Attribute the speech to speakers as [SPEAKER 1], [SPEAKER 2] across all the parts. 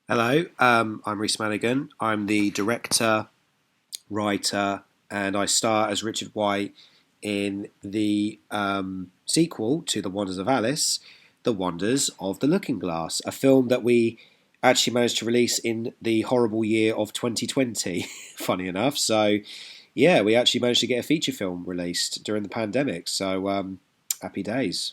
[SPEAKER 1] Hello, I'm Rhys Madigan. I'm the director, writer, and I star as Richard White in the sequel to The Wonders of Alice, The Wonders of the Looking Glass, a film that we actually managed to release in the horrible year of 2020, funny enough. So, yeah, we actually managed to get a feature film released during the pandemic. So, happy days.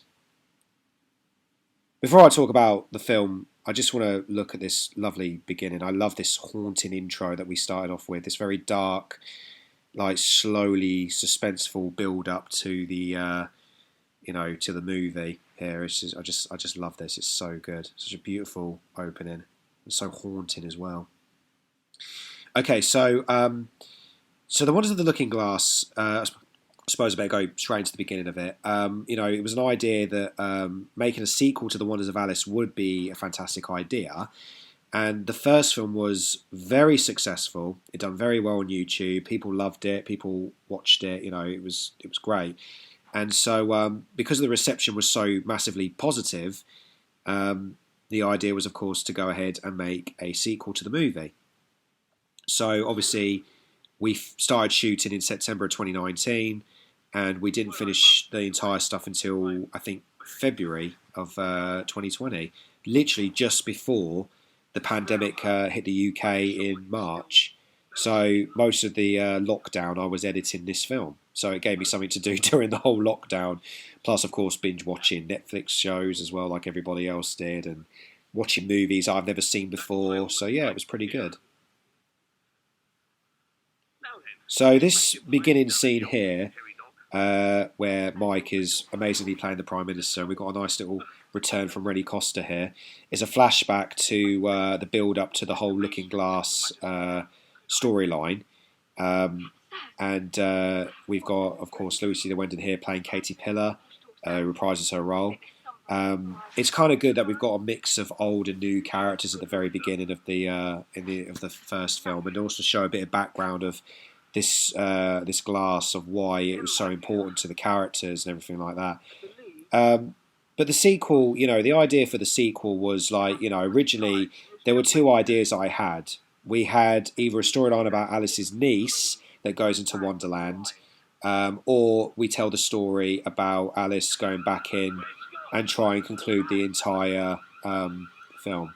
[SPEAKER 1] Before I talk about the film, I just want to look at this lovely beginning. I love this haunting intro that we started off with. This very dark, like slowly suspenseful build up to to the movie. Here, I just love this. It's so good. Such a beautiful opening and so haunting as well. Okay, so the Wonders of the Looking Glass. I suppose I better go straight into the beginning of it. It was an idea that making a sequel to The Wonders of Alice would be a fantastic idea. And the first film was very successful. It done very well on YouTube. People loved it. People watched it. It was great. And so, because the reception was so massively positive, the idea was, of course, to go ahead and make a sequel to the movie. So obviously, we started shooting in September of 2019, and we didn't finish the entire stuff until I think February of 2020, literally just before the pandemic hit the UK in March. So most of the lockdown, I was editing this film. So it gave me something to do during the whole lockdown. Plus, of course, binge watching Netflix shows as well, like everybody else did, and watching movies I've never seen before. So yeah, it was pretty good. So this beginning scene here, where Mike is amazingly playing the Prime Minister, and we've got a nice little return from Rennie Costa here, is a flashback to the build up to the whole Looking Glass storyline. Um, and we've got, of course, Lucy Lewandon here playing Katie Pillar, reprises her role. It's kind of good that we've got a mix of old and new characters at the very beginning of the first film, and also show a bit of background of this glass, of why it was so important to the characters and everything like that. But the sequel, the idea for the sequel was like, originally there were two ideas I had. We had either a storyline about Alice's niece that goes into Wonderland, or we tell the story about Alice going back in and try and conclude the entire film.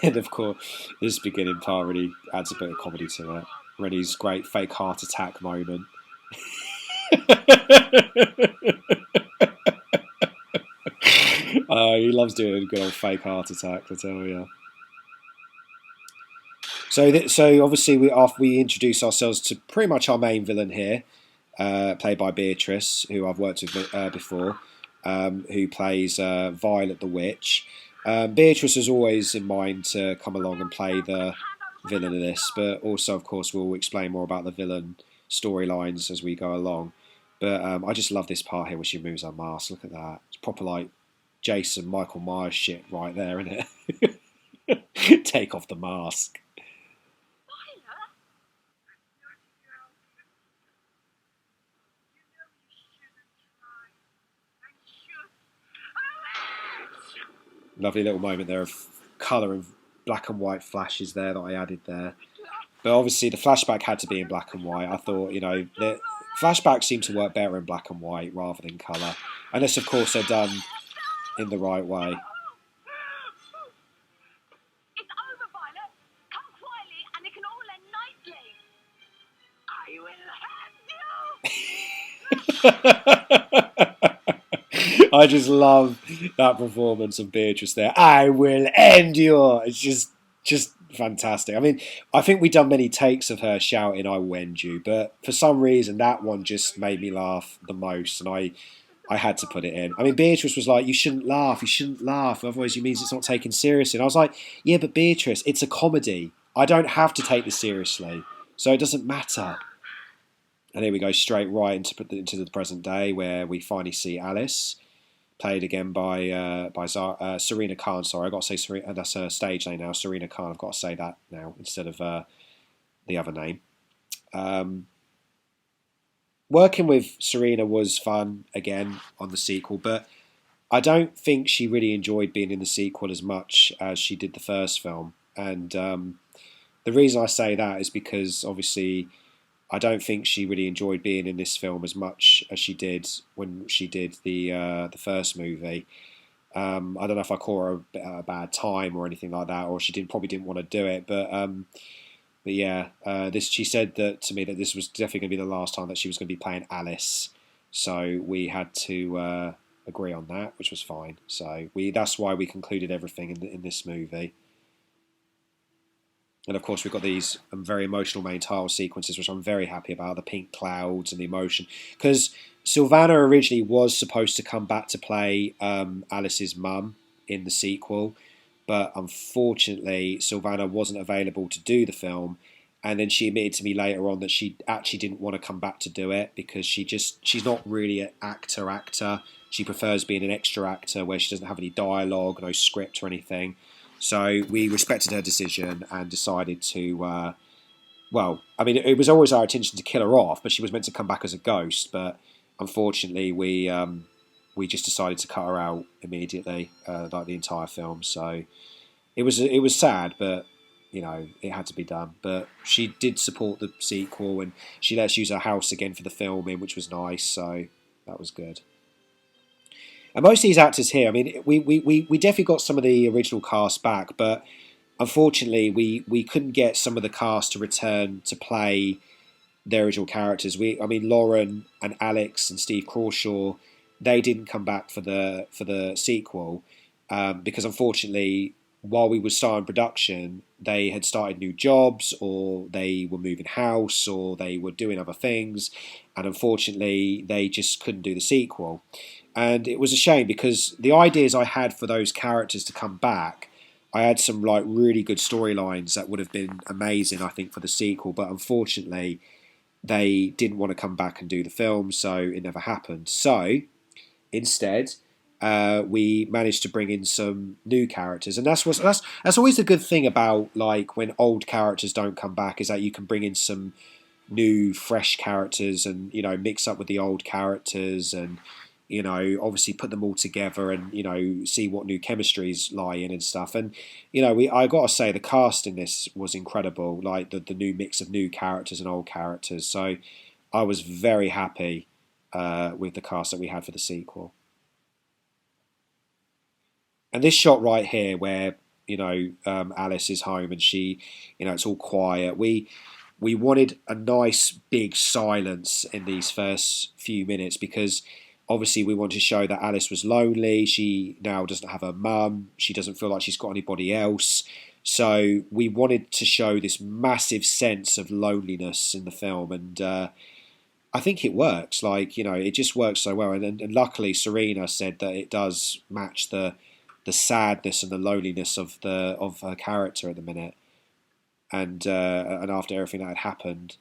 [SPEAKER 1] And of course, this beginning part really adds a bit of comedy to it. Rennie's great fake heart attack moment. He loves doing a good old fake heart attack, I tell you. So obviously we introduce ourselves to pretty much our main villain here, played by Beatrice, who I've worked with before, who plays Violet the Witch. Beatrice was always in mind to come along and play the villain of this, but also, of course, we'll explain more about the villain storylines as we go along. But I just love this part here where she moves her mask. Look at that. It's proper like Jason Michael Myers shit right there, isn't it? Take off the mask. Lovely little moment there of colour and black and white flashes there that I added there. But obviously the flashback had to be in black and white. I thought, the flashbacks seem to work better in black and white rather than colour. Unless, of course, they're done in the right way. I just love that performance of Beatrice there. I will end you. It's just fantastic. I mean, I think we've done many takes of her shouting "I will end you," but for some reason that one just made me laugh the most, and I had to put it in. I mean, Beatrice was like, "You shouldn't laugh. You shouldn't laugh. Otherwise, it means it's not taken seriously." And I was like, "Yeah, but Beatrice, it's a comedy. I don't have to take this seriously, so it doesn't matter." And here we go straight right into the present day, where we finally see Alice, played again by Serena Khan. Sorry, I got to say Serena. That's her stage name now. Serena Khan. I've got to say that now instead of the other name. Um, Working with Serena was fun again on the sequel, but I don't think she really enjoyed being in the sequel as much as she did the first film. And the reason I say that is because obviously I don't think she really enjoyed being in this film as much as she did when she did the first movie. I don't know if I caught her a bad time or anything like that, or she probably didn't want to do it. But yeah, this she said that to me that this was definitely going to be the last time that she was going to be playing Alice. So we had to agree on that, which was fine. So that's why we concluded everything in this movie. And of course, we've got these very emotional main title sequences, which I'm very happy about. The pink clouds and the emotion, because Sylvana originally was supposed to come back to play Alice's mum in the sequel, but unfortunately, Sylvana wasn't available to do the film. And then she admitted to me later on that she actually didn't want to come back to do it because she's not really an actor. She prefers being an extra actor where she doesn't have any dialogue, no script or anything. So we respected her decision and decided to. Well, I mean, it was always our intention to kill her off, but she was meant to come back as a ghost. But unfortunately, we just decided to cut her out immediately, like the entire film. So it was sad, but it had to be done. But she did support the sequel, and she let us use her house again for the filming, which was nice. So that was good. And most of these actors here, I mean, we definitely got some of the original cast back, but unfortunately, we couldn't get some of the cast to return to play their original characters. I mean, Lauren and Alex and Steve Crawshaw, they didn't come back for the sequel because unfortunately, while we were starting production, they had started new jobs, or they were moving house, or they were doing other things, and unfortunately, they just couldn't do the sequel. And it was a shame because the ideas I had for those characters to come back, I had some like really good storylines that would have been amazing, I think, for the sequel. But unfortunately, they didn't want to come back and do the film, so it never happened. So instead, we managed to bring in some new characters, and that's always the good thing about like when old characters don't come back is that you can bring in some new, fresh characters, and mix up with the old characters, and obviously put them all together, and see what new chemistries lie in and stuff. And I got to say the cast in this was incredible, like the new mix of new characters and old characters. So I was very happy with the cast that we had for the sequel. And this shot right here, where Alice is home and she, it's all quiet. We wanted a nice big silence in these first few minutes because obviously we want to show that Alice was lonely. She now doesn't have her mum. She doesn't feel like she's got anybody else. So we wanted to show this massive sense of loneliness in the film, and I think it works. Like it just works so well. And luckily, Serena said that it does match the sadness and the loneliness of her character at the minute. And after everything that had happened,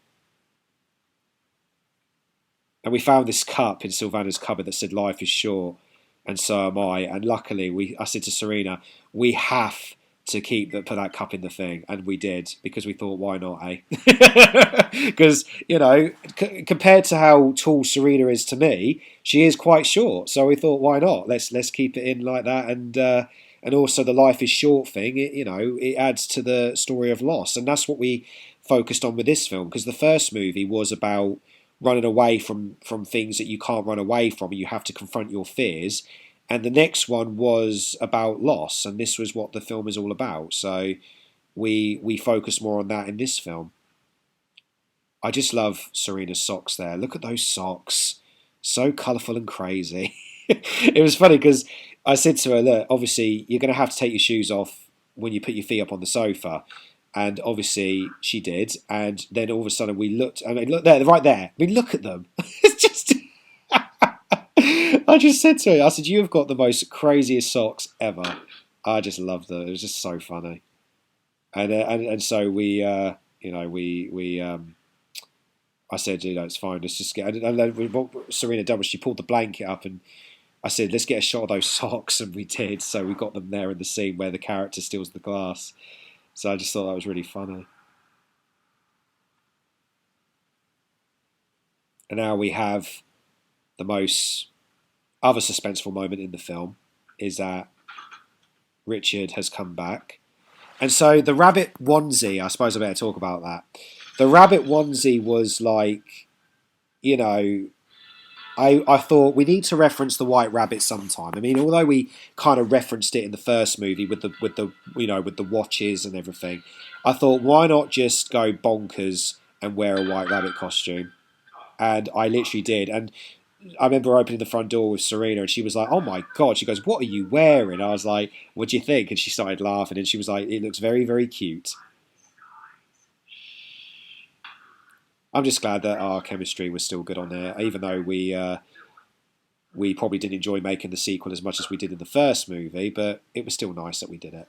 [SPEAKER 1] and we found this cup in Sylvana's cupboard that said "Life is short," and so am I. And luckily, I said to Serena, we have to put that cup in the thing, and we did because we thought, why not, eh? Because compared to how tall Serena is to me, she is quite short. So we thought, why not? Let's keep it in like that, and also the life is short thing. It adds to the story of loss, and that's what we focused on with this film because the first movie was about running away from things that you can't run away from. You have to confront your fears. And the next one was about loss, and this was what the film is all about. So we focus more on that in this film. I just love Serena's socks there. Look at those socks. So colourful and crazy. It was funny because I said to her, look, obviously you're going to have to take your shoes off when you put your feet up on the sofa. And obviously she did. And then all of a sudden we looked, I mean, look there, right there. I mean, look at them. It's just... I just said to her, I said, you have got the most craziest socks ever. I just loved them. It was just so funny. And so I said, it's fine. Let's just get. And then what Serena done was she pulled the blanket up, and I said, let's get a shot of those socks, and we did. So we got them there in the scene where the character steals the glass. So I just thought that was really funny. And now we have the most other suspenseful moment in the film is that Richard has come back. And so the rabbit onesie, I suppose I better talk about that. The rabbit onesie was like, you know, I thought we need to reference the White Rabbit sometime. I mean, although we kind of referenced it in the first movie with the watches and everything, I thought why not just go bonkers and wear a White Rabbit costume? And I literally did. And I remember opening the front door with Serena, and she was like, "Oh my god!" She goes, "What are you wearing?" I was like, "What do you think?" And she started laughing, and she was like, "It looks very, very cute." I'm just glad that our chemistry was still good on there, even though we probably didn't enjoy making the sequel as much as we did in the first movie, but it was still nice that we did it.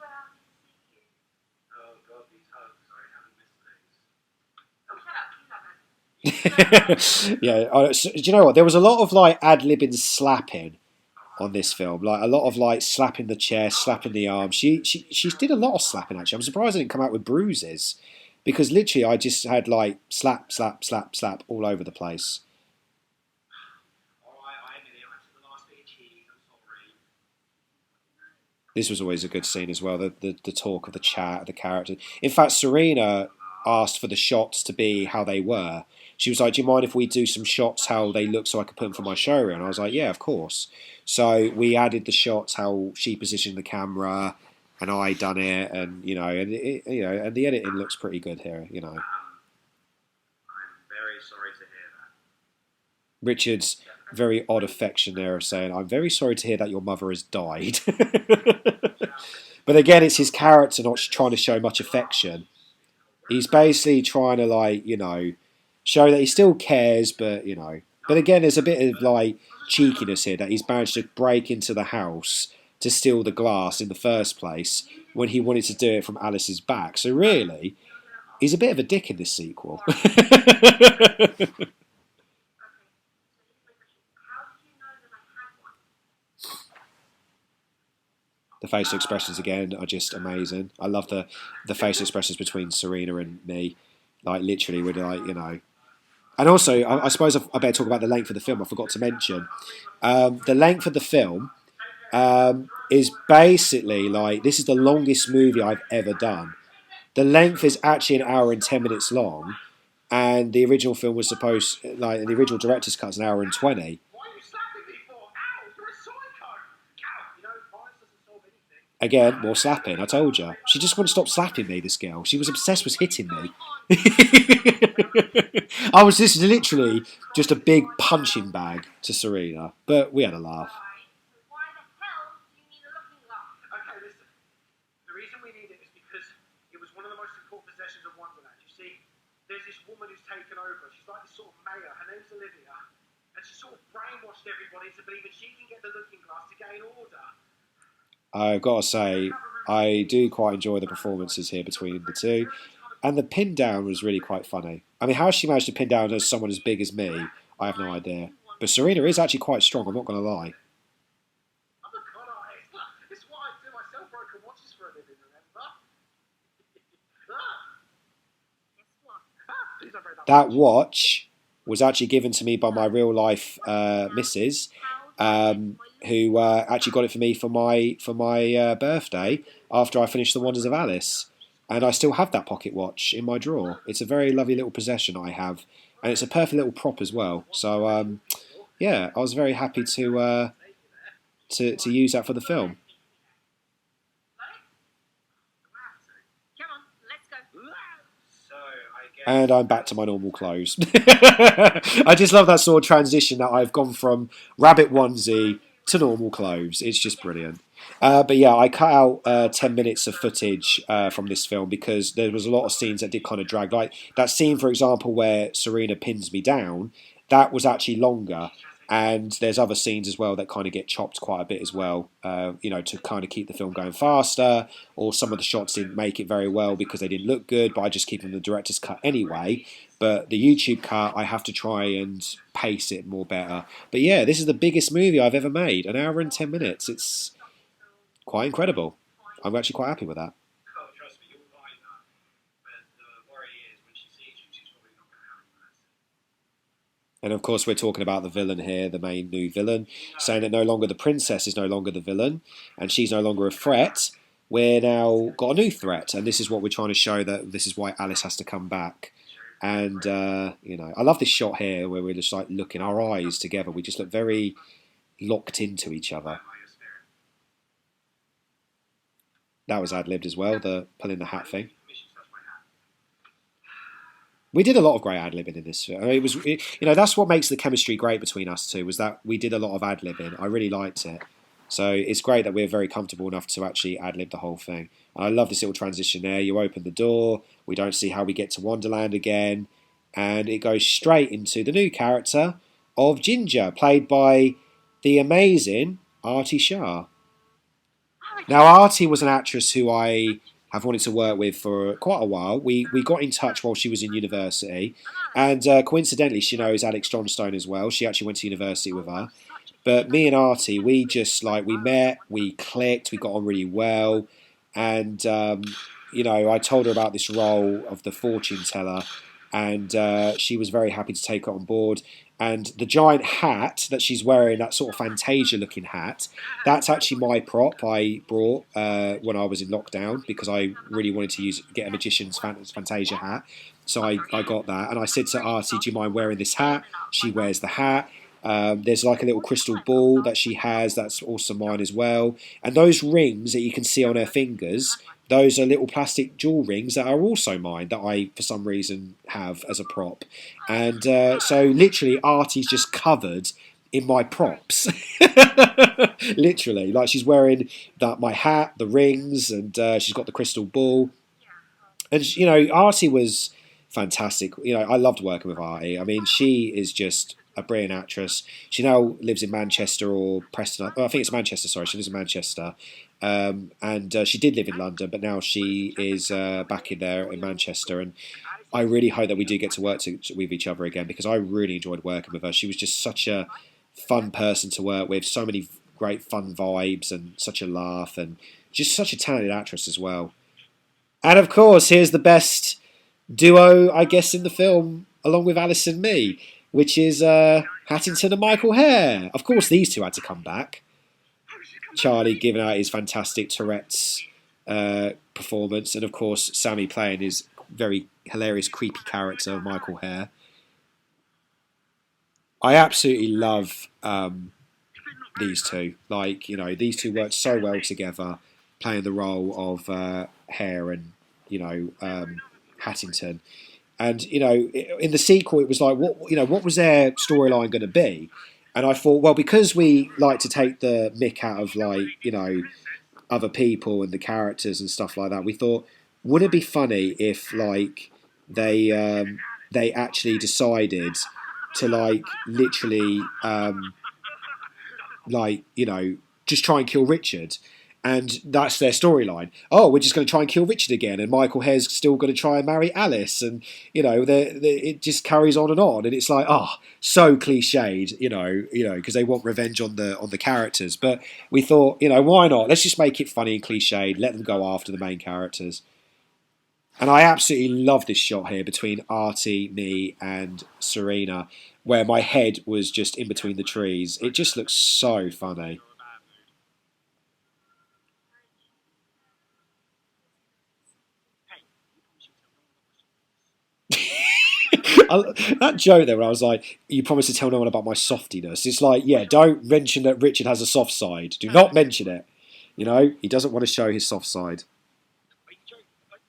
[SPEAKER 1] Yeah, do you know what? There was a lot of like ad libbing slapping on this film, like a lot of like slapping the chest, slapping the arm. She did a lot of slapping actually. I'm surprised I didn't come out with bruises because literally I just had like slap, slap, slap, slap all over the place. This was always a good scene as well. The talk of the chat, the character. In fact, Serena asked for the shots to be how they were. She was like, "Do you mind if we do some shots how they look so I could put them for my showreel?" And I was like, "Yeah, of course." So we added the shots how she positioned the camera, and I done it, and and the editing looks pretty good here. Richard's very odd affection there of saying, "I'm very sorry to hear that your mother has died." But again, it's his character not trying to show much affection. He's basically trying to show that he still cares, but But again, there's a bit of like cheekiness here that he's managed to break into the house to steal the glass in the first place when he wanted to do it from Alice's back. So really, he's a bit of a dick in this sequel. The facial expressions again are just amazing. I love the facial expressions between Serena and me. Like literally, we're like And also, I suppose I better talk about the length of the film. I forgot to mention the length of the film is basically like this is the longest movie I've ever done. The length is actually an hour and 10 minutes long, and the original film was supposed like the original director's cut is an hour and 20. Again, more slapping. I told you. She just wouldn't stop slapping me, this girl. She was obsessed with hitting me. I was just literally just a big punching bag to Serena. But we had a laugh. I've got to say, I do quite enjoy the performances here between the two. And the pin down was really quite funny. I mean, how she managed to pin down as someone as big as me, I have no idea. But Serena is actually quite strong, I'm not going to lie. That watch was actually given to me by my real life missus, who actually got it for me for my birthday after I finished The Wonders of Alice, and I still have that pocket watch in my drawer. It's a very lovely little possession I have, and it's a perfect little prop as well. So yeah, I was very happy to use that for the film. And I'm back to my normal clothes. I just love that sort of transition that I've gone from rabbit onesie to normal clothes. It's just brilliant. But yeah, I cut out 10 minutes of footage from this film because there was a lot of scenes that did kind of drag. Like that scene, for example, where Serena pins me down, that was actually longer. And there's other scenes as well that kind of get chopped quite a bit as well, to kind of keep the film going faster. Or some of the shots didn't make it very well because they didn't look good, but I just keep them in the director's cut anyway. But the YouTube cut, I have to try and pace it more better. But yeah, this is the biggest movie I've ever made, an hour and 10 minutes. It's quite incredible. I'm actually quite happy with that. And of course, we're talking about the villain here, the main new villain, saying that no longer the princess is no longer the villain, and she's no longer a threat. We're now got a new threat, and this is what we're trying to show, that this is why Alice has to come back. And I love this shot here where we're just like looking our eyes together. We just look very locked into each other. That was ad libbed as well, the pulling the hat thing. We did a lot of great ad libbing in this. I mean, that's what makes the chemistry great between us two, was that we did a lot of ad libbing. I really liked it. So it's great that we're very comfortable enough to actually ad lib the whole thing. And I love this little transition there. You open the door, we don't see how we get to Wonderland again, and it goes straight into the new character of Ginger, played by the amazing Artie Shah. Now, Artie was an actress who I have wanted to work with for quite a while. We got in touch while she was in university, and coincidentally, she knows Alex Johnstone as well. She actually went to university with her. But me and Artie, we just we met, we clicked, we got on really well, and I told her about this role of the fortune teller, and she was very happy to take it on board. And the giant hat that she's wearing, that sort of Fantasia-looking hat, that's actually my prop I brought when I was in lockdown, because I really wanted to get a magician's Fantasia hat. So I got that, and I said to Artie, "Do you mind wearing this hat?" She wears the hat. There's like a little crystal ball that she has, that's also mine as well. And those rings that you can see on her fingers, those are little plastic jewel rings that are also mine, that I, for some reason, have as a prop. And so literally, Artie's just covered in my props. Literally, like she's wearing my hat, the rings, and she's got the crystal ball. And Artie was fantastic. I loved working with Artie. I mean, she is just a brilliant actress. She now lives in Manchester or Preston. I think it's Manchester. Sorry, she lives in Manchester, and she did live in London, but now she is back in there in Manchester. And I really hope that we do get to work with each other again, because I really enjoyed working with her. She was just such a fun person to work with. So many great fun vibes and such a laugh, and just such a talented actress as well. And of course, here's the best duo, I guess, in the film, along with Alice and me, which is Hattington and Michael Hare. Of course, these two had to come back. Charlie giving out his fantastic Tourette's performance, and of course, Sammy playing his very hilarious, creepy character of Michael Hare. I absolutely love these two. These two worked so well together, playing the role of Hare and Hattington. And in the sequel, it was like, what was their storyline going to be? And I thought, well, because we like to take the mick out of other people and the characters and stuff like that, we thought, would it be funny if they actually decided to literally just try and kill Richard? And that's their storyline. Oh, we're just going to try and kill Richard again, and Michael Hare's still going to try and marry Alice, and it just carries on, and it's like, so cliched, because they want revenge on the characters. But we thought, why not? Let's just make it funny and cliched. Let them go after the main characters. And I absolutely love this shot here between Artie, me, and Serena, where my head was just in between the trees. It just looks so funny. That joke there, when I was like, "You promised to tell no one about my softiness." It's like, yeah, don't mention that Richard has a soft side. Do not mention it. He doesn't want to show his soft side.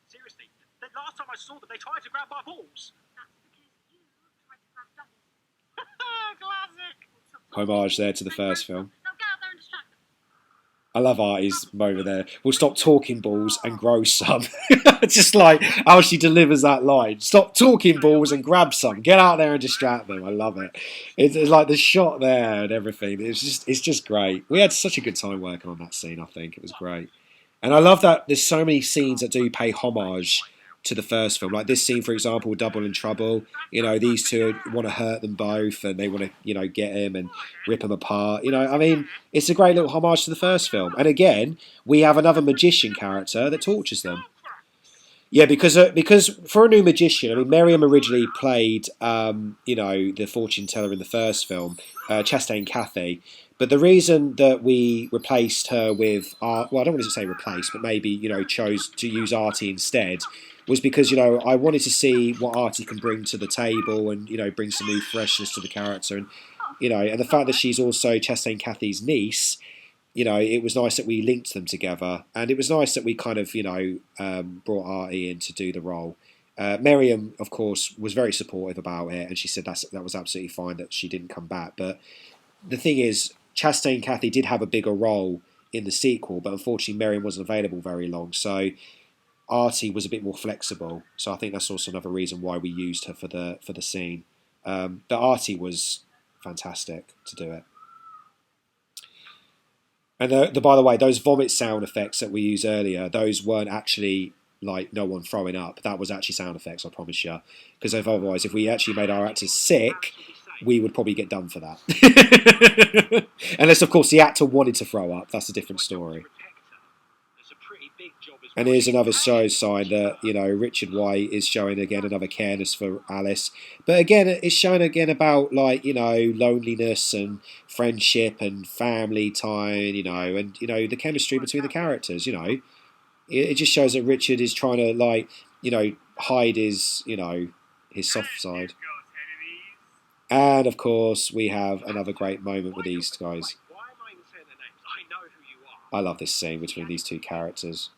[SPEAKER 1] Seriously, the last time I saw them, they tried to grab my balls. Classic. Homage there to the first film. I love Artie's moment there. We'll stop talking balls and grow some. Just like how she delivers that line. Stop talking balls and grab some. Get out there and distract them. I love it. It's like the shot there and everything. It's just great. We had such a good time working on that scene, I think. It was great. And I love that there's so many scenes that do pay homage to the first film. Like this scene, for example, Double in Trouble. These two want to hurt them both, and they want to, get him and rip them apart. I mean, it's a great little homage to the first film. And again, we have another magician character that tortures them. Yeah, because for a new magician, I mean, Miriam originally played, the fortune teller in the first film, Chastain Cathy. But the reason that we replaced her with well, I don't want to say replace, but maybe chose to use Artie instead, was because I wanted to see what Artie can bring to the table and bring some new freshness to the character, and and the fact that she's also Chastain Cathy's niece, it was nice that we linked them together, and it was nice that we kind of, brought Artie in to do the role. Miriam, of course, was very supportive about it, and she said that was absolutely fine that she didn't come back. But the thing is, Chastain Cathy did have a bigger role in the sequel, but unfortunately, Miriam wasn't available very long, so Artie was a bit more flexible. So I think that's also another reason why we used her for the scene. But Artie was fantastic to do it. And by the way, those vomit sound effects that we used earlier, those weren't actually like no one throwing up. That was actually sound effects, I promise you. Because otherwise, if we actually made our actors sick, we would probably get done for that. Unless, of course, the actor wanted to throw up. That's a different story. And here's another show sign that, Richard White is showing again another careness for Alice. But again, it's showing again about, like, loneliness and friendship and family time, and, the chemistry between the characters, It just shows that Richard is trying to, like, hide his soft side. And, of course, we have another great moment with these guys. I love this scene between these two characters.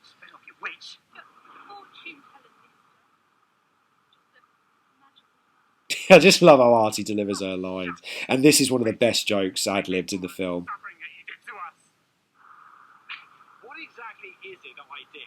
[SPEAKER 1] I just love how Artie delivers her lines. And this is one of the best jokes ad-libbed in the film. What exactly is it that I did?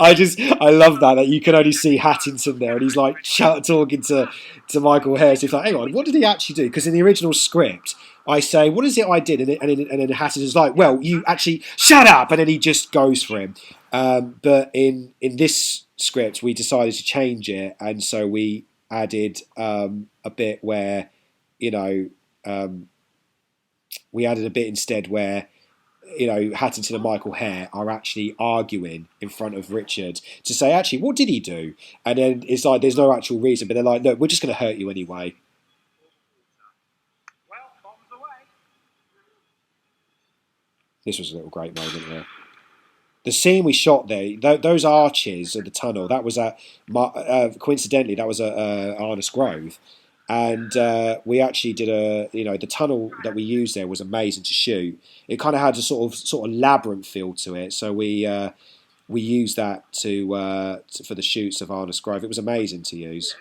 [SPEAKER 1] I love that you can only see Hattington there, and he's like talking to Michael Harris. He's like, hang on, what did he actually do? Because in the original script, I say, what is it I did? And then Hattington's like, well, you actually shut up, and then he just goes for him. But in this script, we decided to change it, and so we added a bit where, we added a bit instead where Hattington and Michael Hare are actually arguing in front of Richard to say, actually, what did he do? And then it's like, there's no actual reason, but they're like, look, we're just going to hurt you anyway. This was a little great moment here. The scene we shot there, those arches of the tunnel, that was coincidentally, that was at Arnos Grove. And we actually did the tunnel that we used there was amazing to shoot. It kind of had a sort of labyrinth feel to it, so we used that for the shoots of Arnos Grove. It was amazing to use.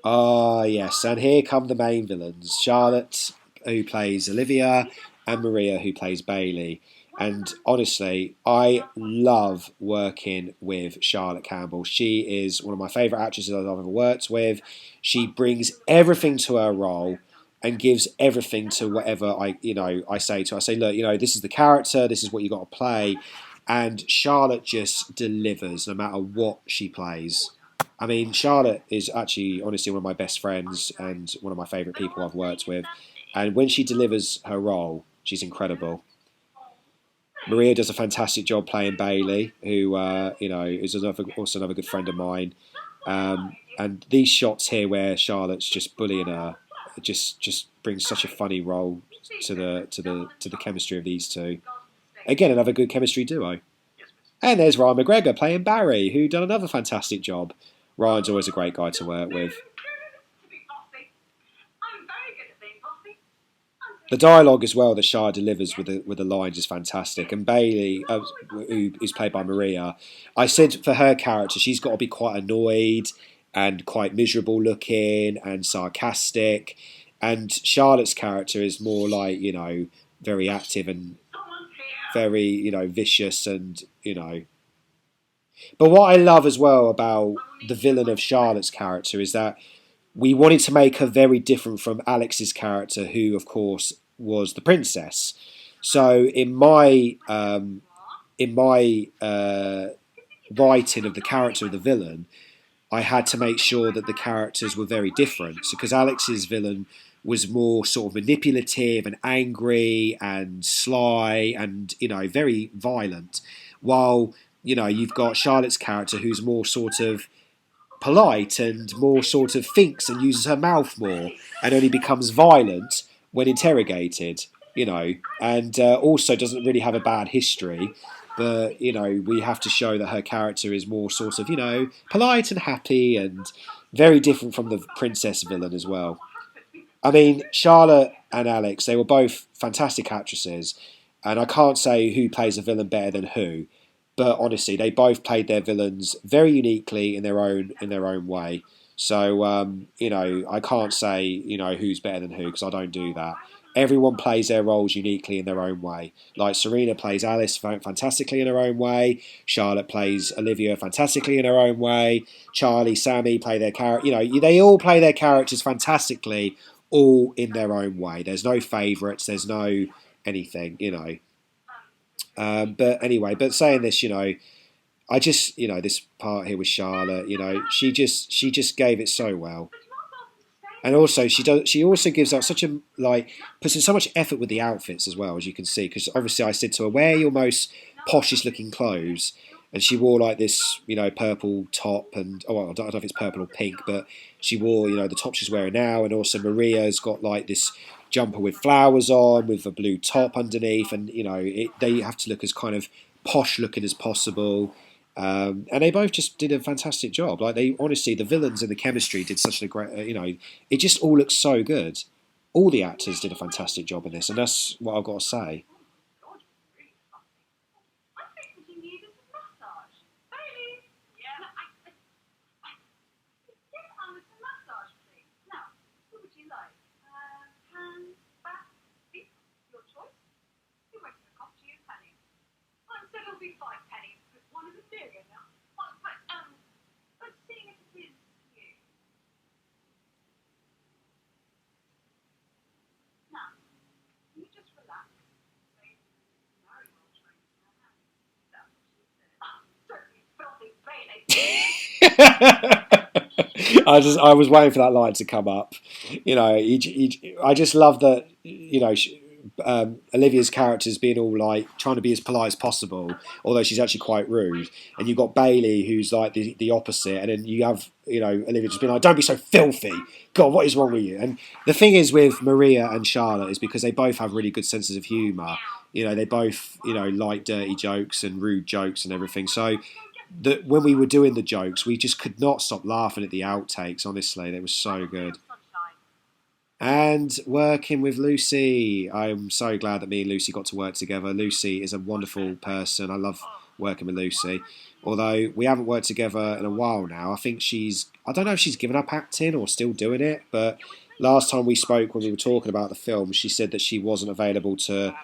[SPEAKER 1] Ah, yes, and here come the main villains: Charlotte, who plays Olivia, and Maria, who plays Bailey. And honestly, I love working with Charlotte Campbell. She is one of my favourite actresses I've ever worked with. She brings everything to her role and gives everything to whatever I say to her. I say, look, this is the character, this is what you got to play. And Charlotte just delivers no matter what she plays. I mean, Charlotte is actually, honestly, one of my best friends and one of my favourite people I've worked with. And when she delivers her role, she's incredible. Maria does a fantastic job playing Bailey, who is also another good friend of mine. And these shots here where Charlotte's just bullying her, just brings such a funny role to the chemistry of these two. Again, another good chemistry duo. And there's Ryan McGregor playing Barry, who done another fantastic job. Ryan's always a great guy to work with. The dialogue as well that Shah delivers with the lines is fantastic. And Bailey, who is played by Maria, I said for her character, she's got to be quite annoyed and quite miserable looking and sarcastic. And Charlotte's character is more like, very active and very, vicious and, But what I love as well about the villain of Charlotte's character is that we wanted to make her very different from Alex's character, who, of course, was the princess. So in my writing of the character of the villain, I had to make sure that the characters were very different. So because Alex's villain was more sort of manipulative and angry and sly and, very violent. While, you've got Charlotte's character who's more sort of polite and more sort of thinks and uses her mouth more and only becomes violent when interrogated, and also doesn't really have a bad history. But, we have to show that her character is more sort of, polite and happy and very different from the princess villain as well. I mean, Charlotte and Alex, they were both fantastic actresses, and I can't say who plays a villain better than who, but honestly, they both played their villains very uniquely in their own way. So I can't say who's better than who because I don't do that. Everyone plays their roles uniquely in their own way. Like Serena plays Alice fantastically in her own way. Charlotte plays Olivia fantastically in her own way. Charlie, Sammy play their character. They all play their characters fantastically, all in their own way. There's no favourites. There's no anything. But anyway, but saying this, I just, this part here with Charlotte, she just gave it so well. And also, she also gives out such a puts in so much effort with the outfits as well, as you can see. Because obviously, I said to her, "Wear your most poshest looking clothes," and she wore like this, purple top, and I don't know if it's purple or pink, but she wore, the top she's wearing now, and also Maria's got like this jumper with flowers on, with a blue top underneath, and they have to look as kind of posh looking as possible. And they both just did a fantastic job. Like they honestly, the villains and the chemistry did such a great. It just all looks so good. All the actors did a fantastic job in this, and that's what I've got to say. I was waiting for that line to come up. I just love that. Olivia's character's being all like trying to be as polite as possible, although she's actually quite rude. And you've got Bailey, who's like the opposite, and then you have Olivia just being like, "Don't be so filthy, God, what is wrong with you?" And the thing is with Maria and Charlotte is because they both have really good senses of humour. They both like dirty jokes and rude jokes and everything. So that when we were doing the jokes, we just could not stop laughing at the outtakes. Honestly, they were so good. And working with Lucy, I'm so glad that me and Lucy got to work together. Lucy is a wonderful person. I love working with Lucy. Although we haven't worked together in a while now. I don't know if she's given up acting or still doing it, but last time we spoke when we were talking about the film, she said that she wasn't available to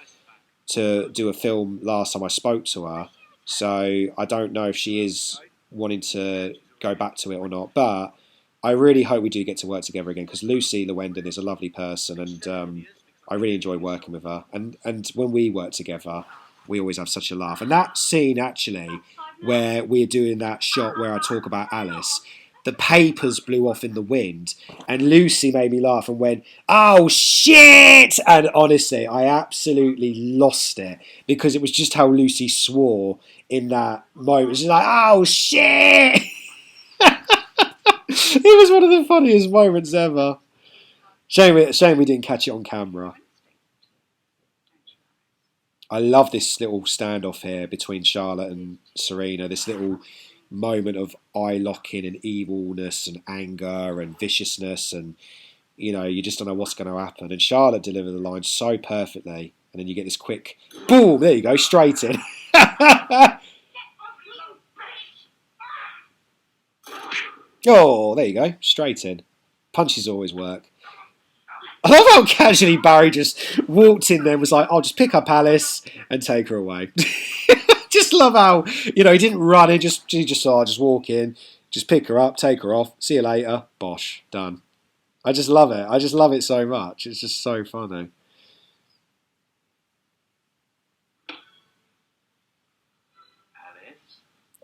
[SPEAKER 1] do a film last time I spoke to her. So I don't know if she is wanting to go back to it or not. But I really hope we do get to work together again because Lucy Lewendon is a lovely person and I really enjoy working with her. And when we work together, we always have such a laugh. And that scene actually, where we're doing that shot where I talk about Alice, the papers blew off in the wind, and Lucy made me laugh and went, "Oh shit!" And honestly, I absolutely lost it because it was just how Lucy swore in that moment. She's like, "Oh shit!" It was one of the funniest moments ever. Shame we didn't catch it on camera. I love this little standoff here between Charlotte and Serena. This little moment of eye locking and evilness and anger and viciousness, and you just don't know what's going to happen. And Charlotte delivered the line so perfectly, and then you get this quick boom. There you go, straight in. Oh, there you go, straight in. Punches always work. I love how casually Barry just walked in there and was like, "I'll just pick up Alice and take her away." Just love how, he didn't run in, he just saw, just walk in, just pick her up, take her off, see you later, bosh, done. I just love it. I just love it so much. It's just so funny.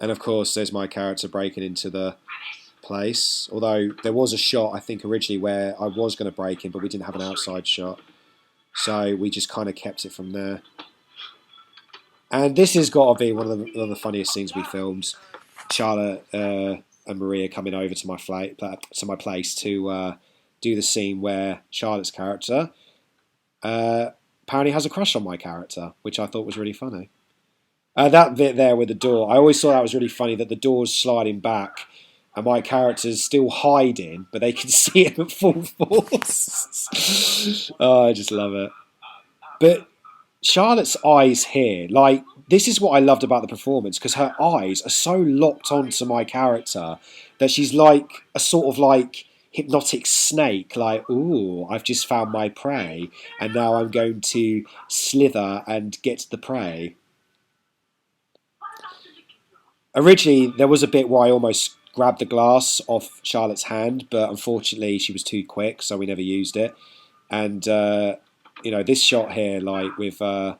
[SPEAKER 1] And of course, there's my character breaking into the place. Although there was a shot, I think, originally where I was going to break him, but we didn't have an outside shot. So we just kind of kept it from there. And this has got to be one of the funniest scenes we filmed. Charlotte and Maria coming over to my place to do the scene where Charlotte's character apparently has a crush on my character, which I thought was really funny. That bit there with the door, I always thought that was really funny, that the door's sliding back and my character's still hiding, but they can see him at full force. Oh, I just love it. But Charlotte's eyes here, like, this is what I loved about the performance, because her eyes are so locked onto my character that she's like a sort of like hypnotic snake, like, ooh, I've just found my prey, and now I'm going to slither and get the prey. Originally, there was a bit where I almost grabbed the glass off Charlotte's hand, but unfortunately she was too quick, so we never used it. And this shot here, like with her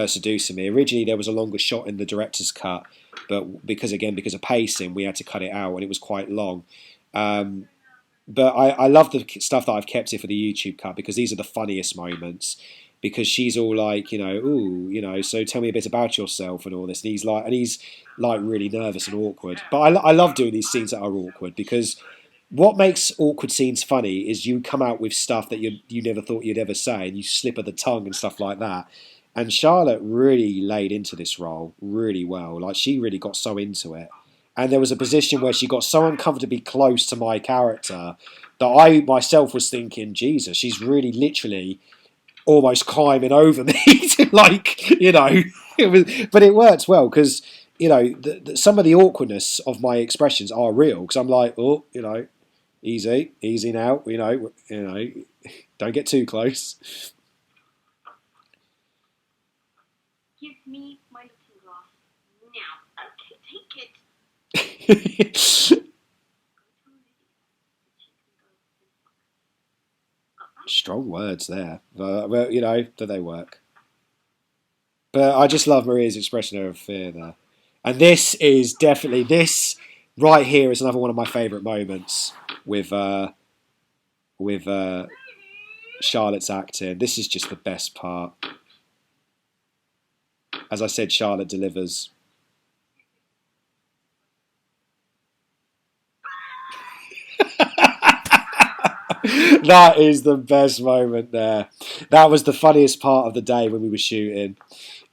[SPEAKER 1] seducing me. Originally, there was a longer shot in the director's cut, but because of pacing, we had to cut it out, and it was quite long. But I love the stuff that I've kept here for the YouTube cut, because these are the funniest moments. Because she's all like, so tell me a bit about yourself and all this. And he's like really nervous and awkward. But I love doing these scenes that are awkward, because what makes awkward scenes funny is you come out with stuff that you never thought you'd ever say, and you slip of the tongue and stuff like that. And Charlotte really laid into this role really well. Like, she really got so into it. And there was a position where she got so uncomfortably close to my character that I myself was thinking, Jesus, she's really literally almost climbing over me to, like, but it worked well, because some of the awkwardness of my expressions are real, because I'm like, oh, easy now, don't get too close.
[SPEAKER 2] Give me my looking glass now. Okay, take it.
[SPEAKER 1] Strong words there, but do they work? But I just love Maria's expression of fear there, and this right here is another one of my favourite moments with Charlotte's acting. This is just the best part. As I said, Charlotte delivers. That is the best moment there. That was the funniest part of the day when we were shooting.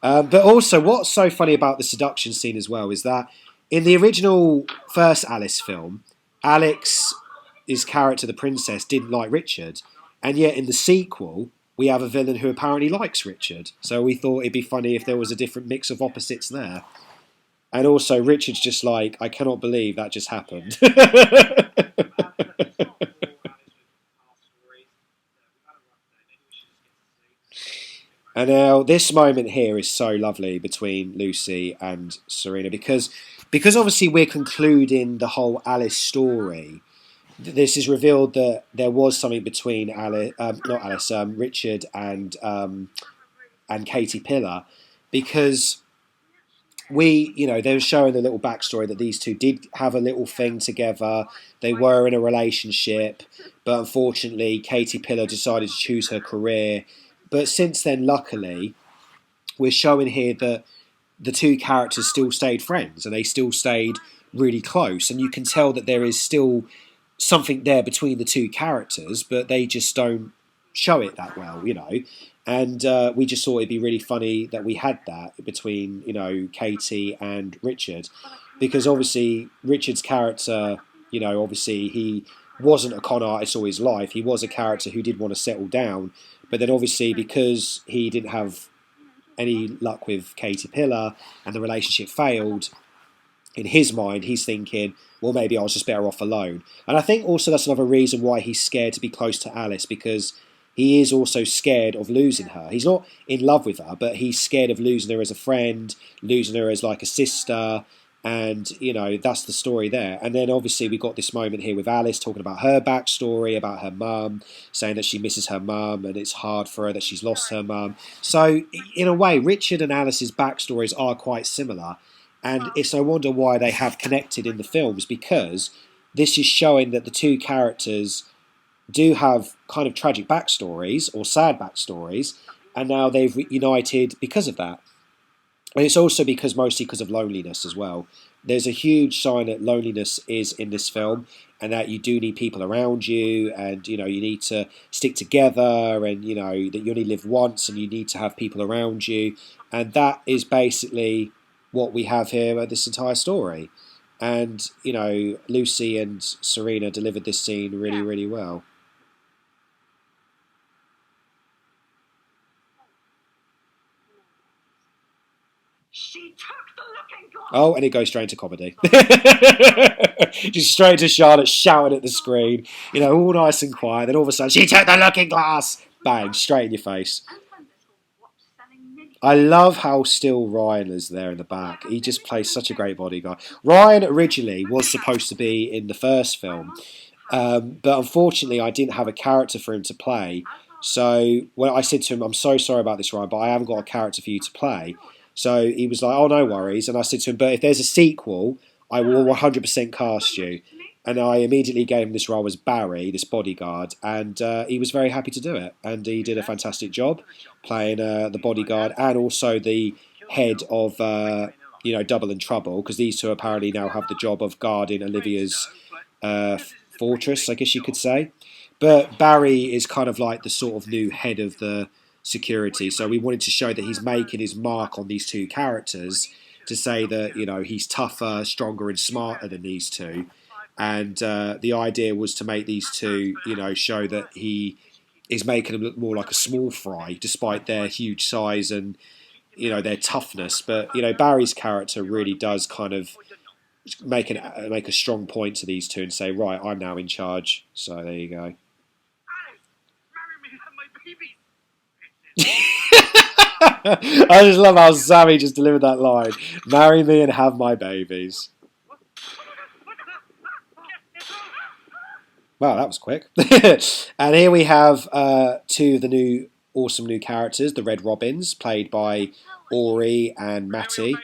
[SPEAKER 1] But also, what's so funny about the seduction scene as well is that in the original first Alice film, Alex's character, the princess, didn't like Richard. And yet in the sequel, we have a villain who apparently likes Richard. So we thought it'd be funny if there was a different mix of opposites there. And also, Richard's just like, I cannot believe that just happened. And now this moment here is so lovely between Lucy and Serena, because obviously we're concluding the whole Alice story. This is revealed that there was something between Richard and Katie Pillar, because they were showing the little backstory that these two did have a little thing together. They were in a relationship, but unfortunately Katie Pillar decided to choose her career. But since then, luckily, we're showing here that the two characters still stayed friends, and they still stayed really close. And you can tell that there is still something there between the two characters, but they just don't show it that well, And we just thought it'd be really funny that we had that between, Katie and Richard. Because obviously Richard's character, obviously he wasn't a con artist all his life. He was a character who did want to settle down. But then obviously because he didn't have any luck with Katie Pillar and the relationship failed, in his mind he's thinking, well, maybe I was just better off alone. And I think also that's another reason why he's scared to be close to Alice, because he is also scared of losing her. He's not in love with her, but he's scared of losing her as a friend, losing her as like a sister. And, that's the story there. And then obviously we got this moment here with Alice talking about her backstory, about her mum, saying that she misses her mum and it's hard for her that she's lost her mum. So in a way, Richard and Alice's backstories are quite similar. And it's no wonder why they have connected in the films, because this is showing that the two characters do have kind of tragic backstories or sad backstories, and now they've reunited because of that. And it's also mostly because of loneliness as well. There's a huge sign that loneliness is in this film, and that you do need people around you, and you need to stick together, and that you only live once, and you need to have people around you, and that is basically what we have here at this entire story. And Lucy and Serena delivered this scene really, really well.
[SPEAKER 2] She took the looking glass.
[SPEAKER 1] Oh, and it goes straight into comedy. Just straight to Charlotte shouting at the screen, all nice and quiet. Then all of a sudden, she took the looking glass! Bang, straight in your face. I love how still Ryan is there in the back. He just plays such a great bodyguard. Ryan originally was supposed to be in the first film, but unfortunately I didn't have a character for him to play. So when I said to him, I'm so sorry about this, Ryan, but I haven't got a character for you to play. So he was like, oh, no worries. And I said to him, but if there's a sequel, I will 100% cast you. And I immediately gave him this role as Barry, this bodyguard, and he was very happy to do it. And he did a fantastic job playing the bodyguard and also the head of, Double and Trouble, because these two apparently now have the job of guarding Olivia's fortress, I guess you could say. But Barry is kind of like the sort of new head of the security, so we wanted to show that he's making his mark on these two characters, to say that he's tougher, stronger and smarter than these two. And the idea was to make these two show that he is making them look more like a small fry despite their huge size and their toughness. But Barry's character really does kind of make a strong point to these two and say, right, I'm now in charge. So there you go. I just love how Sammy just delivered that line. Marry me and have my babies. Wow, that was quick. And here we have two of the new awesome new characters, the Red Robins, played by Ori and Matty.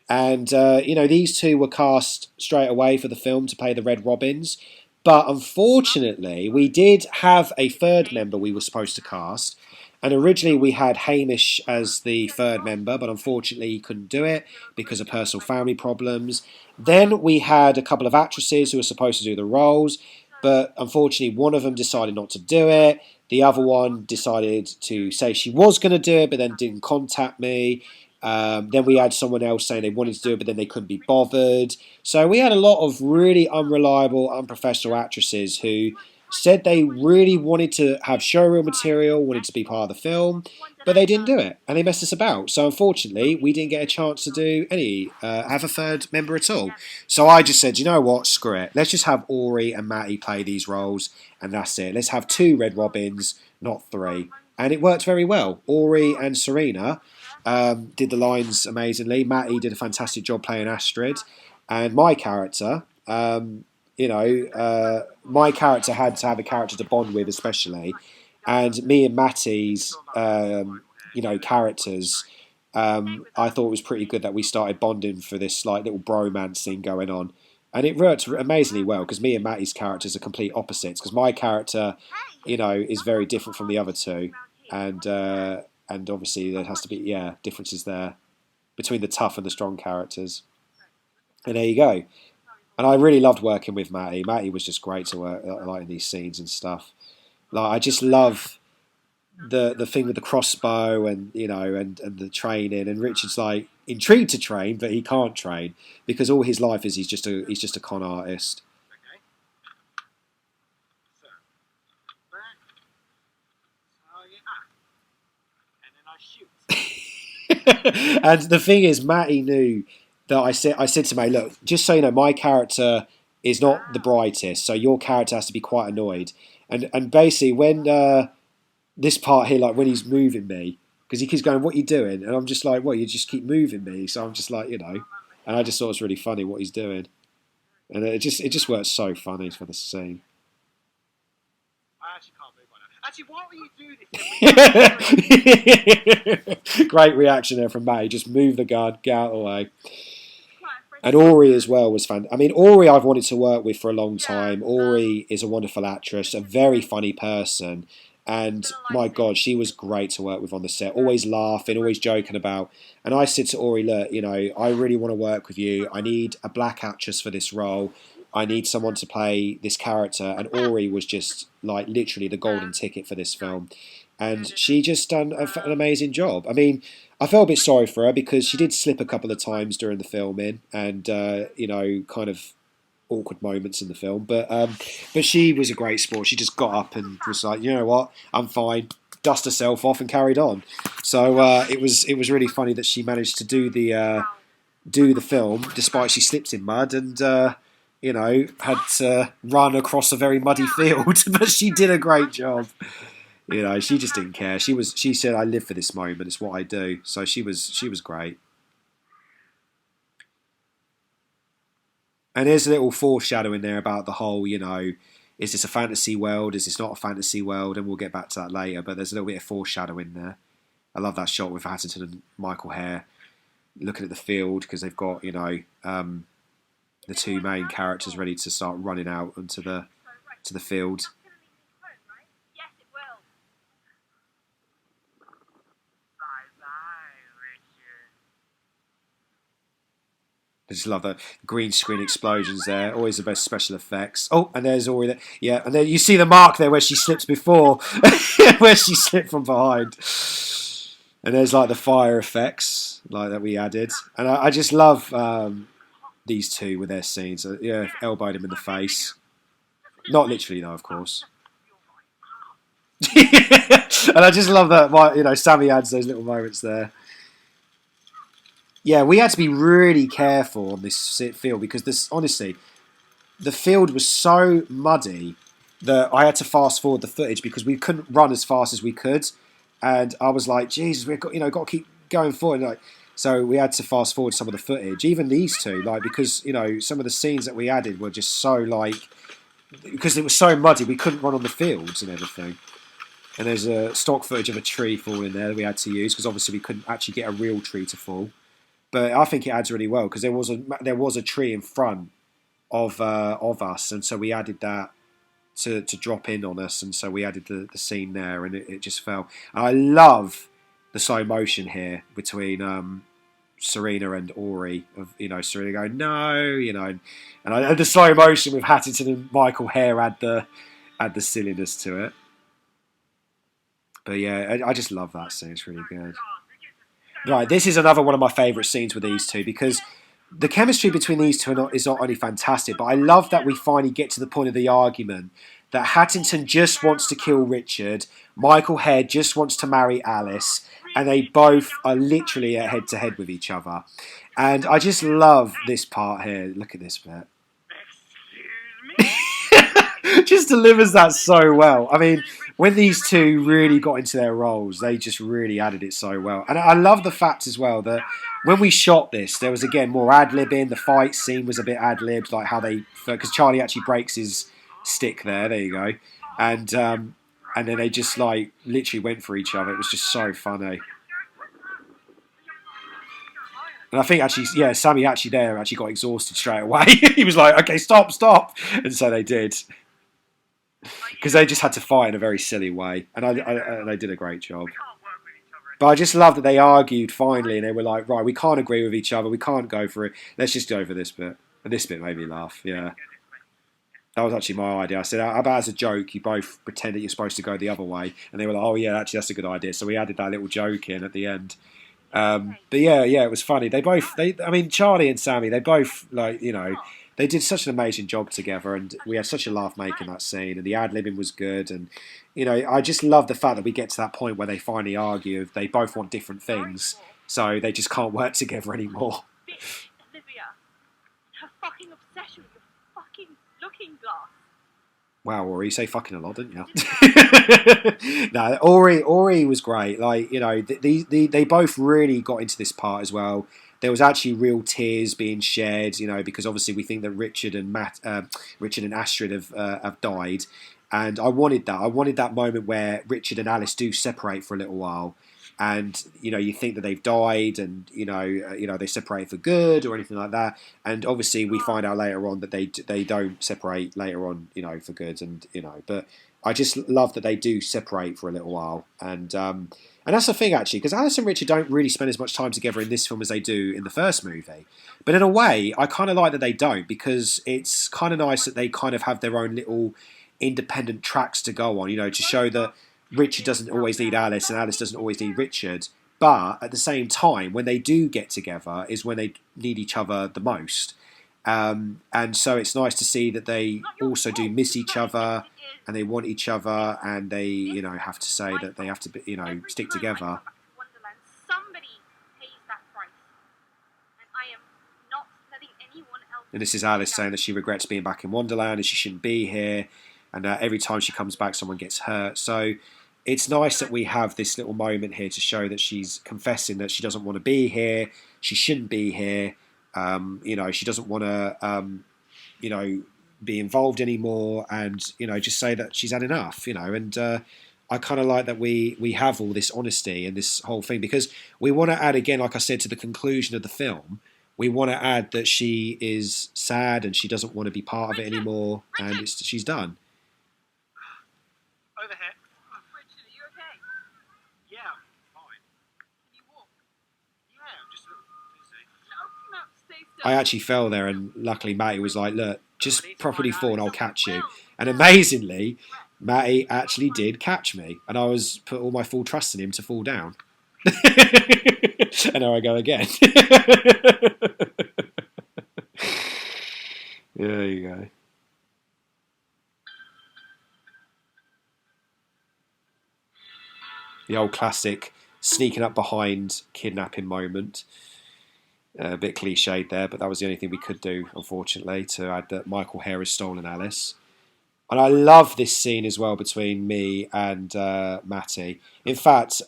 [SPEAKER 1] And, these two were cast straight away for the film to play the Red Robins. But unfortunately, we did have a third member we were supposed to cast. And originally we had Hamish as the third member, but unfortunately he couldn't do it because of personal family problems. Then we had a couple of actresses who were supposed to do the roles, but unfortunately one of them decided not to do it. The other one decided to say she was going to do it, but then didn't contact me. Then we had someone else saying they wanted to do it, but then they couldn't be bothered. So we had a lot of really unreliable, unprofessional actresses who said they really wanted to have showreel material, wanted to be part of the film, but they didn't do it, and they messed us about. So unfortunately, we didn't get a chance to do have a third member at all. So I just said, you know what, screw it. Let's just have Ori and Matty play these roles, and that's it. Let's have two Red Robins, not three. And it worked very well. Ori and Serena did the lines amazingly. Matty did a fantastic job playing Astrid, and my character, my character had to have a character to bond with, especially, and me and Matty's, characters. I thought it was pretty good that we started bonding for this like little bromance thing going on, and it worked amazingly well because me and Matty's characters are complete opposites. Because my character, is very different from the other two, and obviously there has to be differences there between the tough and the strong characters. And there you go. And I really loved working with Matty. Matty was just great to work like in these scenes and stuff. Like I just love the thing with the crossbow and and the training. And Richard's like intrigued to train, but he can't train because all his life is he's just a con artist. And the thing is, Matty knew that I said to May, look, just so you know, my character is not the brightest, so your character has to be quite annoyed. And basically, when this part here, like when he's moving me, because he keeps going, "What are you doing?" And I'm just like, "Well, you just keep moving me." So I'm just like, and I just thought it was really funny what he's doing, and it just works so funny for the scene.
[SPEAKER 3] I actually can't move right now. Actually, why don't you do this?
[SPEAKER 1] Great reaction there from Matty. Just move the gun, get out of the way. And Ori as well was fun. I mean, Ori I've wanted to work with for a long time. Ori is a wonderful actress, a very funny person. And my God, she was great to work with on the set. Always laughing, always joking about. And I said to Ori, look, I really want to work with you. I need a black actress for this role. I need someone to play this character. And Ori was just like literally the golden ticket for this film. And she just done an amazing job. I mean, I felt a bit sorry for her because she did slip a couple of times during the filming, and kind of awkward moments in the film. But she was a great sport. She just got up and was like, you know what, I'm fine. Dust herself off and carried on. So it was really funny that she managed to do the film despite she slipped in mud and. Had to run across a very muddy field, but she did a great job. She just didn't care. She said, "I live for this moment. It's what I do." So she was great. And there's a little foreshadowing there about the whole, is this a fantasy world? Is this not a fantasy world? And we'll get back to that later. But there's a little bit of foreshadowing there. I love that shot with Hattington and Michael Hare looking at the field because they've got, the two main characters ready to start running out onto the field.
[SPEAKER 2] Yes, it will.
[SPEAKER 1] I just love the green screen explosions there. Always the best special effects. Oh, and there's Ori there. Yeah, and then you see the mark there where she slips before, where she slipped from behind. And there's like the fire effects like that we added. And I just love these two with their scenes. Elbowed him in the face. Not literally though, of course. And I just love that. Sammy adds those little moments there. Yeah, we had to be really careful on this field because honestly, the field was so muddy that I had to fast forward the footage because we couldn't run as fast as we could, and I was like, Jesus, we've got got to keep going forward. So we had to fast forward some of the footage, even these two, because some of the scenes that we added were just so because it was so muddy, we couldn't run on the fields and everything. And there's a stock footage of a tree falling there that we had to use because obviously we couldn't actually get a real tree to fall. But I think it adds really well because there was a tree in front of us, and so we added that to drop in on us, and so we added the scene there, and it just fell. And I love the slow motion here between Serena and Ori of Serena going no, and the slow motion with Hattington and Michael Hare add the silliness to it. But yeah, I just love that scene. It's really good. Right, this is another one of my favourite scenes with these two because the chemistry between these two is not only fantastic, but I love that we finally get to the point of the argument that Hattington just wants to kill Richard, Michael Hare just wants to marry Alice, and they both are literally head to head with each other. And I just love this part here. Look at this bit. Just delivers that so well. I mean, when these two really got into their roles, they just really added it so well. And I love the fact as well that when we shot this, there was again more ad-libbing. The fight scene was a bit ad-libbed, like how because Charlie actually breaks his stick there. There you go. And then they just literally went for each other. It was just so funny. And I think actually, yeah, Sammy actually got exhausted straight away. He was like, okay, stop. And so they did. Because they just had to fight in a very silly way. And they did a great job. But I just love that they argued finally and they were like, right, we can't agree with each other. We can't go for it. Let's just go for this bit. And this bit made me laugh, yeah. That was actually my idea. I said, how about as a joke, you both pretend that you're supposed to go the other way. And they were like, oh yeah, actually that's a good idea. So we added that little joke in at the end. But yeah, it was funny. Charlie and Sammy, they both they did such an amazing job together, and we had such a laugh making that scene. And the ad libbing was good, and I just love the fact that we get to that point where they finally argue. They both want different things, so they just can't work together anymore.
[SPEAKER 2] Olivia, her fucking obsession with your fucking looking glass.
[SPEAKER 1] Wow, Ori, you say fucking a lot, didn't you? No, Ori was great. They both really got into this part as well. There was actually real tears being shared, because obviously we think that Richard and Astrid have died, and I wanted that. I wanted that moment where Richard and Alice do separate for a little while, and you think that they've died, and they separate for good or anything like that. And obviously, we find out later on that they don't separate later on, for good, and But I just love that they do separate for a little while, and that's the thing actually, because Alice and Richard don't really spend as much time together in this film as they do in the first movie. But in a way, I kind of like that they don't, because it's kind of nice that they kind of have their own little independent tracks to go on, to show that Richard doesn't always need Alice and Alice doesn't always need Richard. But at the same time, when they do get together is when they need each other the most. And so it's nice to see that they also do miss each other and they want each other, and they, have to say that they have to, stick together.
[SPEAKER 2] Somebody pays that price. And I am not letting anyone else.
[SPEAKER 1] And this is Alice saying that she regrets being back in Wonderland and she shouldn't be here. And every time she comes back, someone gets hurt. So it's nice that we have this little moment here to show that she's confessing that she doesn't want to be here. She shouldn't be here. She doesn't want to, be involved anymore, and just say that she's had enough. And I kind of like that we have all this honesty and this whole thing, because we want to add again, like I said, to the conclusion of the film. We want to add that she is sad and she doesn't want to be part of it anymore, and she's done.
[SPEAKER 3] Over here.
[SPEAKER 2] Richard, are you okay?
[SPEAKER 3] Yeah, I'm fine.
[SPEAKER 2] Can you walk?
[SPEAKER 3] Yeah, I'm just a little dizzy.
[SPEAKER 2] No, stay still.
[SPEAKER 1] I actually fell there, and luckily Matty was like, look, just properly fall and I'll catch you. And amazingly, Matty actually did catch me, and I was put all my full trust in him to fall down. And there I go again. There you go. The old classic sneaking up behind kidnapping moment. A bit cliched there, but that was the only thing we could do, unfortunately, to add that Michael Hare has stolen Alice. And I love this scene as well between me and Matty. In fact,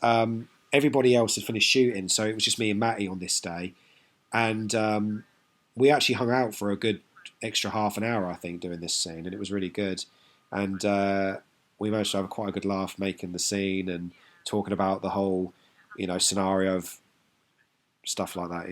[SPEAKER 1] everybody else had finished shooting, so it was just me and Matty on this day. And we actually hung out for a good extra half an hour, I think, doing this scene, and it was really good. And we managed to have quite a good laugh making the scene and talking about the whole, scenario of stuff like that,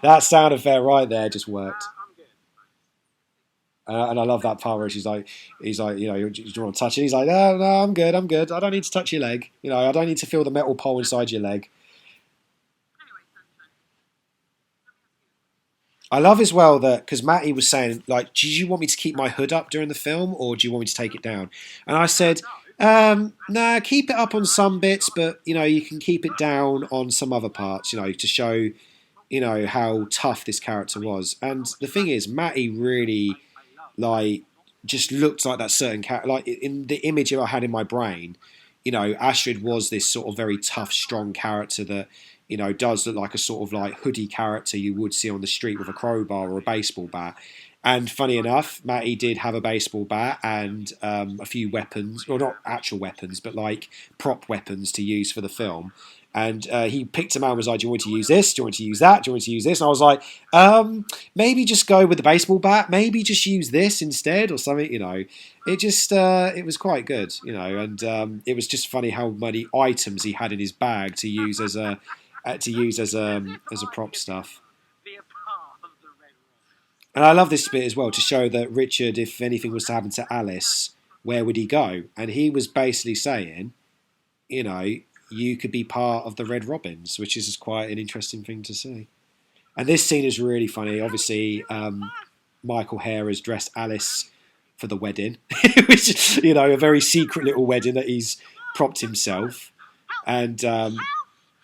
[SPEAKER 1] That sound effect right there just worked.
[SPEAKER 3] I'm good.
[SPEAKER 1] And I love that part where he's like, do you want to touch it? He's like, no, I'm good. I don't need to touch your leg. I don't need to feel the metal pole inside your leg. I love as well that, because Matty was saying, like, do you want me to keep my hood up during the film, or do you want me to take it down? And I said, nah, keep it up on some bits, but, you can keep it down on some other parts, to show, how tough this character was. And the thing is, Matty really, just looked like that certain character. Like, in the image I had in my brain, Astrid was this sort of very tough, strong character that, does look like a sort of like hoodie character you would see on the street with a crowbar or a baseball bat. And funny enough, Matty did have a baseball bat and a few weapons, well, not actual weapons, but like prop weapons to use for the film. And he picked them out and was like, do you want to use this? Do you want to use that? Do you want to use this? And I was like, maybe just go with the baseball bat. Maybe just use this instead or something, It just, it was quite good, and it was just funny how many items he had in his bag to use as a prop stuff.
[SPEAKER 3] Be a part of the Red Rock.
[SPEAKER 1] And I love this bit as well to show that Richard, if anything was to happen to Alice, where would he go? And he was basically saying, you could be part of the Red Robins, which is quite an interesting thing to see. And this scene is really funny. Obviously, Michael Hare has dressed Alice for the wedding, which is, a very secret little wedding that he's propped himself. And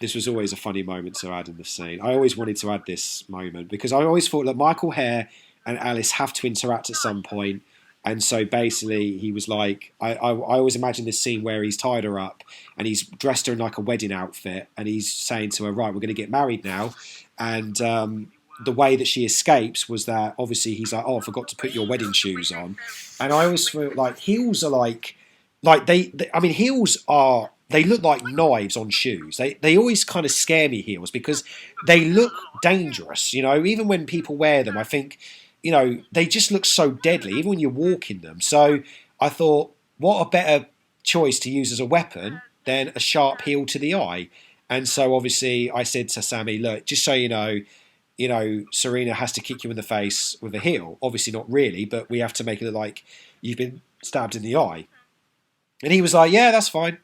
[SPEAKER 1] this was always a funny moment to add in the scene. I always wanted to add this moment because I always thought that Michael Hare and Alice have to interact at some point. And so basically he was like, I always imagine this scene where he's tied her up and he's dressed her in like a wedding outfit and he's saying to her, right, we're going to get married now. And the way that she escapes was that obviously he's like, oh, I forgot to put your wedding shoes on. And I always feel like heels are like heels are they look like knives on shoes. They always kind of scare me, heels, because they look dangerous. You know, even when people wear them, I think, you know, they just look so deadly, even when you walk in them. So I thought, what a better choice to use as a weapon than a sharp heel to the eye. And so obviously I said to Sammy, look, just so you know, Serena has to kick you in the face with a heel. Obviously not really, but we have to make it look like you've been stabbed in the eye. And he was like, yeah, that's fine.
[SPEAKER 2] Unzip it,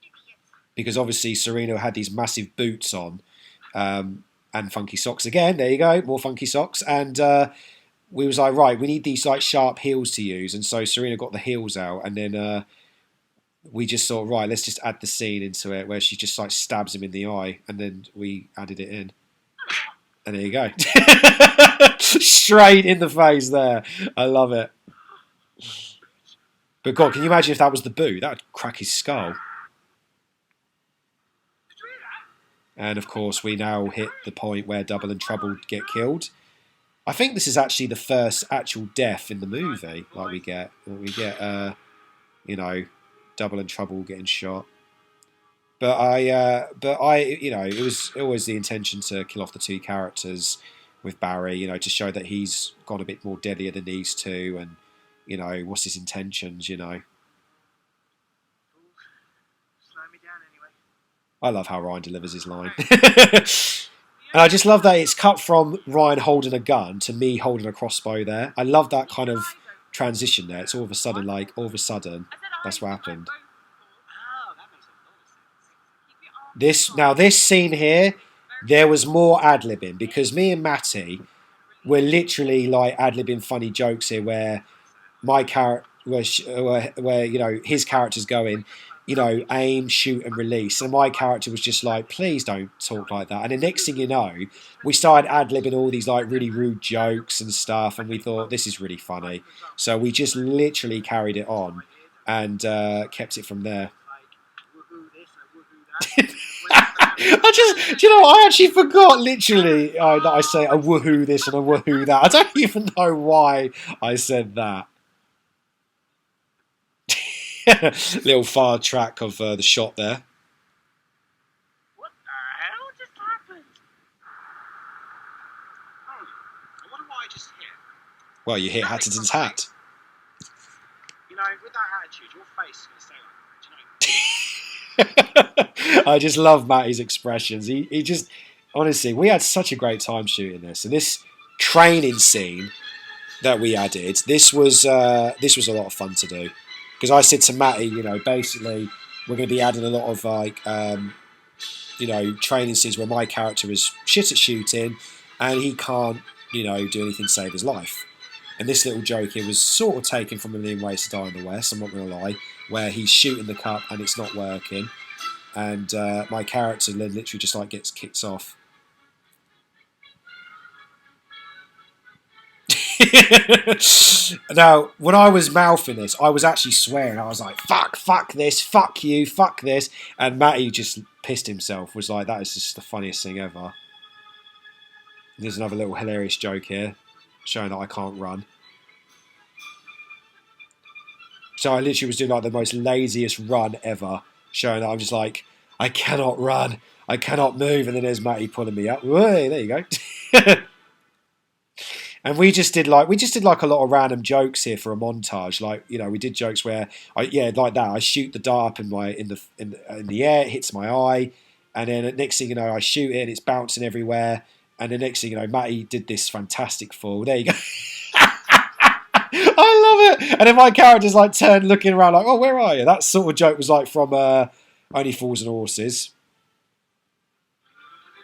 [SPEAKER 2] you idiot.
[SPEAKER 1] Because obviously Serena had these massive boots on, and funky socks again. There you go, more funky socks. And we was like, right, we need these like sharp heels to use. And so Serena got the heels out, and then we just thought, right, let's just add the scene into it where she just like stabs him in the eye, and then we added it in. And there you go. Straight in the face there. I love it. But God, can you imagine if that was the boot? That would crack his skull. And of course, we now hit the point where Double and Trouble get killed. I think this is actually the first actual death in the movie. Like we get, you know, Double and Trouble getting shot. But I, you know, it was always the intention to kill off the two characters with Barry, you know, to show that he's gone a bit more deadlier than these two, and you know, what's his intentions, you know.
[SPEAKER 3] Slow me down anyway.
[SPEAKER 1] I love how Ryan delivers his line. And I just love that it's cut from Ryan holding a gun to me holding a crossbow there. I love that kind of transition there. It's all of a sudden, that's what happened.
[SPEAKER 3] Oh, that makes a lot of sense.
[SPEAKER 1] This scene here, there was more ad-libbing, because me and Matty were literally like ad-libbing funny jokes here where my character, where you know, his character's going, you know, aim, shoot and release, and my character was just like, please don't talk like that. And the next thing you know, we started ad-libbing all these like really rude jokes and stuff, and we thought, this is really funny. So we just literally carried it on and kept it from there. Do you know, I actually forgot literally that I say a woohoo this and a woohoo that. I don't even know why I said that. Little far track of the shot there.
[SPEAKER 3] What the hell just happened? Oh, I wonder what I just hit.
[SPEAKER 1] Well, you hit Hatterton's hat.
[SPEAKER 3] You know, with that attitude, your face is going to stay like that. Do you know?
[SPEAKER 1] I just love Matty's expressions. He just, honestly, we had such a great time shooting this. And this training scene that we added, this was a lot of fun to do. Because I said to Matty, you know, basically we're going to be adding a lot of like, you know, training scenes where my character is shit at shooting and he can't, you know, do anything to save his life. And this little joke here was sort of taken from A Million Ways to Die in the West, I'm not going to lie, where he's shooting the cup and it's not working. And my character literally just like gets kicked off. Now, when I was mouthing this, I was actually swearing. I was like, fuck this, fuck you, fuck this. And Matty just pissed himself, was like, that is just the funniest thing ever. There's another little hilarious joke here, showing that I can't run. So I literally was doing like the most laziest run ever, showing that I'm just like, I cannot run, I cannot move. And then there's Matty pulling me up. Whoa, there you go. And we just did like a lot of random jokes here for a montage. Like, you know, we did jokes where like that. I shoot the dart up in the air, it hits my eye, and then the next thing you know, I shoot it and it's bouncing everywhere. And the next thing you know, Matty did this fantastic fall. There you go. I love it. And then my character's like turned looking around like, oh, where are you? That sort of joke was like from Only Fools and Horses.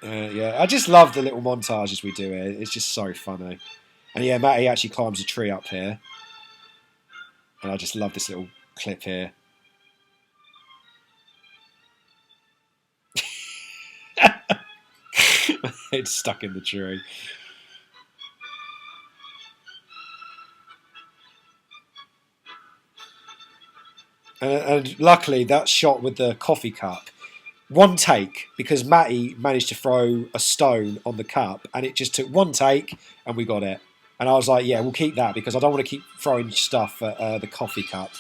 [SPEAKER 1] Yeah, I just love the little montages we do here. It's just so funny. And yeah, Matty actually climbs a tree up here. And I just love this little clip here. It's stuck in the tree. And luckily, that shot with the coffee cup, one take, because Matty managed to throw a stone on the cup, and it just took one take, and we got it. And I was like, yeah, we'll keep that, because I don't want to keep throwing stuff at the coffee cup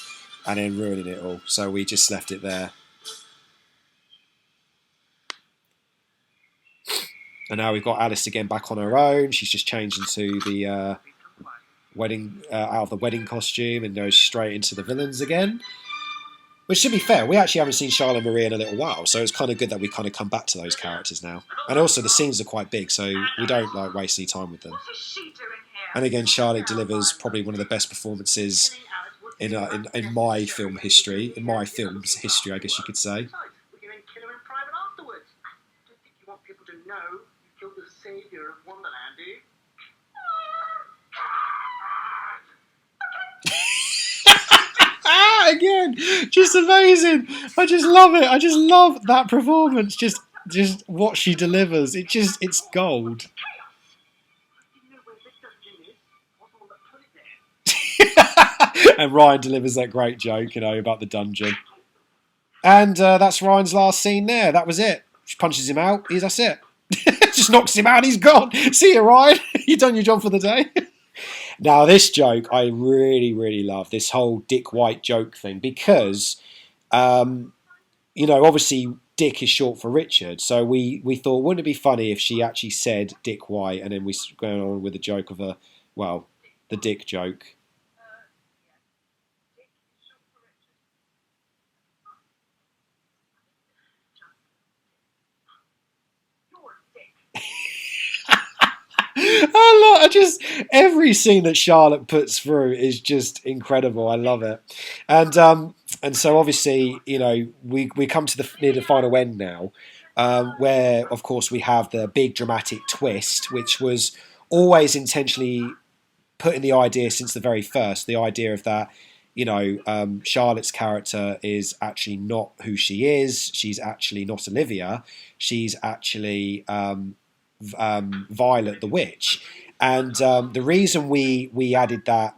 [SPEAKER 1] and then ruining it all. So we just left it there. And now we've got Alice again back on her own. She's just changed into the wedding out of the wedding costume and goes straight into the villains again. Which, to be fair, we actually haven't seen Charlotte Marie in a little while, so it's kind of good that we kind of come back to those characters now. And also, the scenes are quite big, so we don't like waste any time with them. And again, Charlotte delivers probably one of the best performances in my film history, in my film's history, I guess you could say.
[SPEAKER 3] We're going to kill her in private afterwards. I don't think you want people to know you killed the savior of Wonderland, do you?
[SPEAKER 1] Again, just amazing. I just love it. I just love that performance. Just what she delivers. It's gold. And Ryan delivers that great joke, about the dungeon. And that's Ryan's last scene there. That was it. She punches him out. That's it. Just knocks him out. He's gone. See you, Ryan. You've done your job for the day. Now, this joke I really, really love. This whole Dick White joke thing because, obviously Dick is short for Richard. So we thought, wouldn't it be funny if she actually said Dick White and then we go on with the joke of the Dick joke. Every scene that Charlotte puts through is just incredible. I love it, and so obviously we come to near the final end now, where of course we have the big dramatic twist, which was always intentionally put in the idea since the very first. The idea of that, Charlotte's character is actually not who she is. She's actually not Olivia. She's actually Violet the Witch. And the reason we added that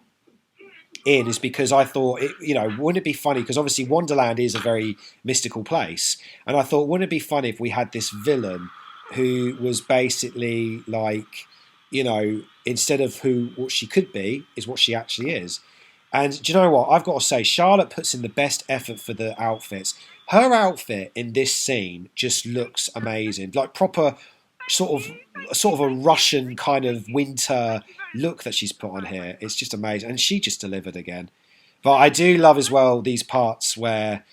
[SPEAKER 1] in is because I thought, wouldn't it be funny? Because obviously Wonderland is a very mystical place. And I thought, wouldn't it be funny if we had this villain who was basically like, instead of what she could be, is what she actually is. And do you know what? I've got to say, Charlotte puts in the best effort for the outfits. Her outfit in this scene just looks amazing. Like proper sort of a Russian kind of winter look that she's put on here. It's just amazing, and she just delivered again. But I do love as well these parts where,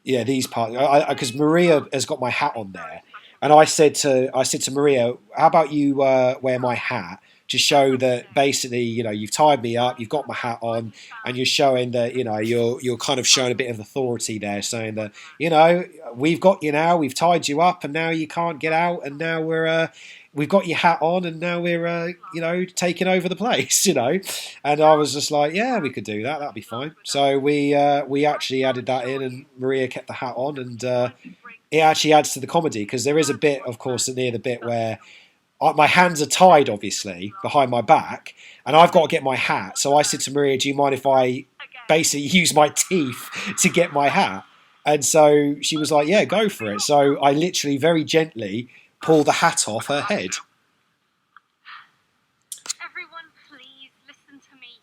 [SPEAKER 1] because Maria has got my hat on there, and I said to Maria, "How about you wear my hat to show that basically you've tied me up, you've got my hat on, and you're showing that you're kind of showing a bit of authority there, saying that we've got you now, we've tied you up, and now you can't get out, and now we've got your hat on, and now we're taking over the place, And I was just like, yeah, we could do that. That'd be fine. So we actually added that in, and Maria kept the hat on, and it actually adds to the comedy because there is a bit, of course, near the bit where my hands are tied, obviously, behind my back, and I've got to get my hat. So I said to Maria, do you mind if I basically use my teeth to get my hat? And so she was like, yeah, go for it. So I literally very gently pull the hat off her head.
[SPEAKER 2] Everyone, please listen to me.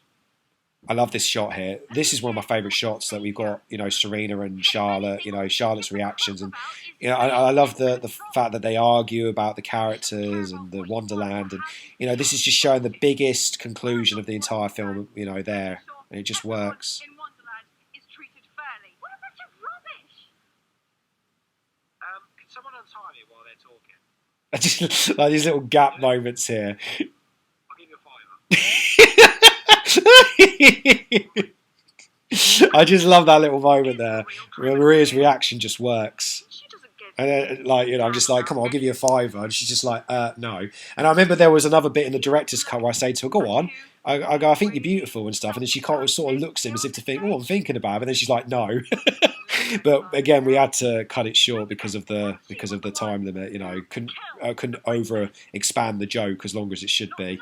[SPEAKER 1] I love this shot here. This is one of my favourite shots that we've got, Serena and Charlotte, Charlotte's reactions. And, I love the fact that they argue about the characters and the Wonderland. And, this is just showing the biggest conclusion of the entire film, there. And it just works.
[SPEAKER 2] In Wonderland is treated fairly. What a bunch of rubbish!
[SPEAKER 3] Can someone untie me while they're talking?
[SPEAKER 1] I just like these little gap moments here.
[SPEAKER 3] I'll give you a £5.
[SPEAKER 1] I just love that little moment there where Maria's reaction just works. And I'm just like, come on, I'll give you a £5. And she's just like, no. And I remember there was another bit in the director's cut where I say to her, go on. I go, I think you're beautiful and stuff. And then she kind of sort of looks at him as if to think, oh, I'm thinking about it. And then she's like, no. But again, we had to cut it short because of the time limit. Couldn't over expand the joke as long as it should be.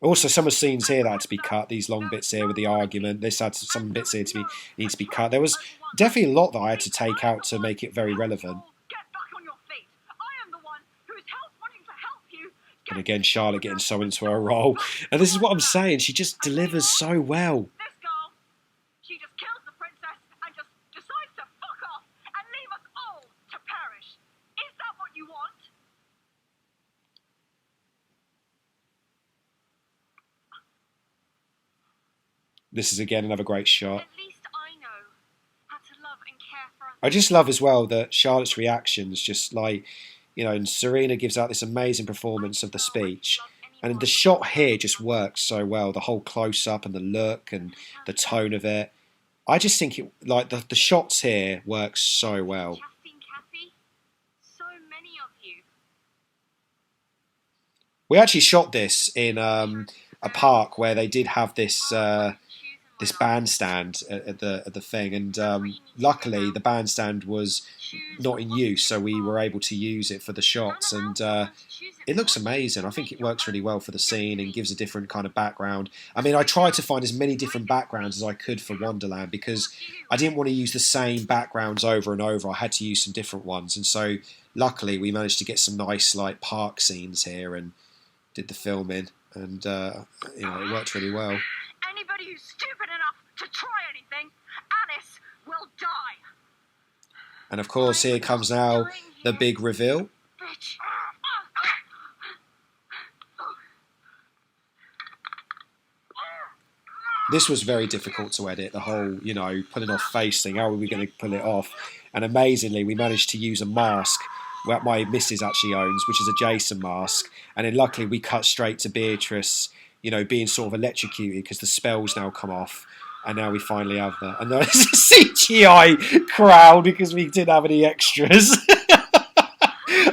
[SPEAKER 1] Also, some of the scenes here that had to be cut. These long bits here with the argument. This had some bits here need to be cut. There was definitely a lot that I had to take out to make it very relevant. And again, Charlotte getting so into her role. And this is what I'm saying. She just delivers so well.
[SPEAKER 2] This girl, she just kills the princess and just decides to fuck off and leave us all to perish. Is that what you want?
[SPEAKER 1] This is again another great shot.
[SPEAKER 2] At least I know how to love and care for others.
[SPEAKER 1] I just love as well that Charlotte's reactions, just like, and Serena gives out this amazing performance of the speech. And the shot here just works so well. The whole close up and the look and the tone of it. I just think it like the shots here work so well.
[SPEAKER 2] Kathy, so many of you.
[SPEAKER 1] We actually shot this in a park where they did have this this bandstand at the thing, and luckily the bandstand was not in use, so we were able to use it for the shots, and it looks amazing. I think it works really well for the scene and gives a different kind of background. I mean, I tried to find as many different backgrounds as I could for Wonderland because I didn't want to use the same backgrounds over and over. I had to use some different ones, and so luckily we managed to get some nice like park scenes here and did the filming, and it worked really well.
[SPEAKER 2] Anybody who's stupid enough to try anything, Alice will die.
[SPEAKER 1] And of course, here comes now the big reveal.
[SPEAKER 2] Bitch.
[SPEAKER 1] This was very difficult to edit, the whole, pulling off face thing. How are we going to pull it off? And amazingly, we managed to use a mask that my missus actually owns, which is a Jason mask. And then luckily, we cut straight to Beatrice, being sort of electrocuted because the spell's now come off. And now we finally have that. And there's a CGI crowd because we didn't have any extras.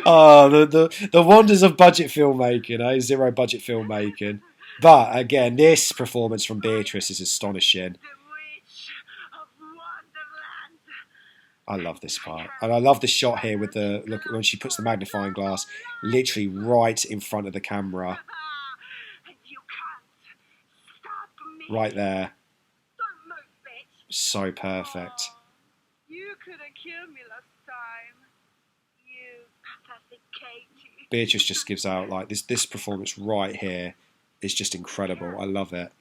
[SPEAKER 1] Oh, the wonders of budget filmmaking, zero budget filmmaking. But again, this performance from Beatrice is astonishing.
[SPEAKER 2] The Witch of Wonderland.
[SPEAKER 1] I love this part. And I love the shot here with the look when she puts the magnifying glass literally right in front of the camera.
[SPEAKER 2] And you can't stop me.
[SPEAKER 1] Right there.
[SPEAKER 2] Don't move, bitch.
[SPEAKER 1] So perfect.
[SPEAKER 2] You could have killed me last time. You pathetic Katie.
[SPEAKER 1] Beatrice just gives out like this performance right here is just incredible. I love it.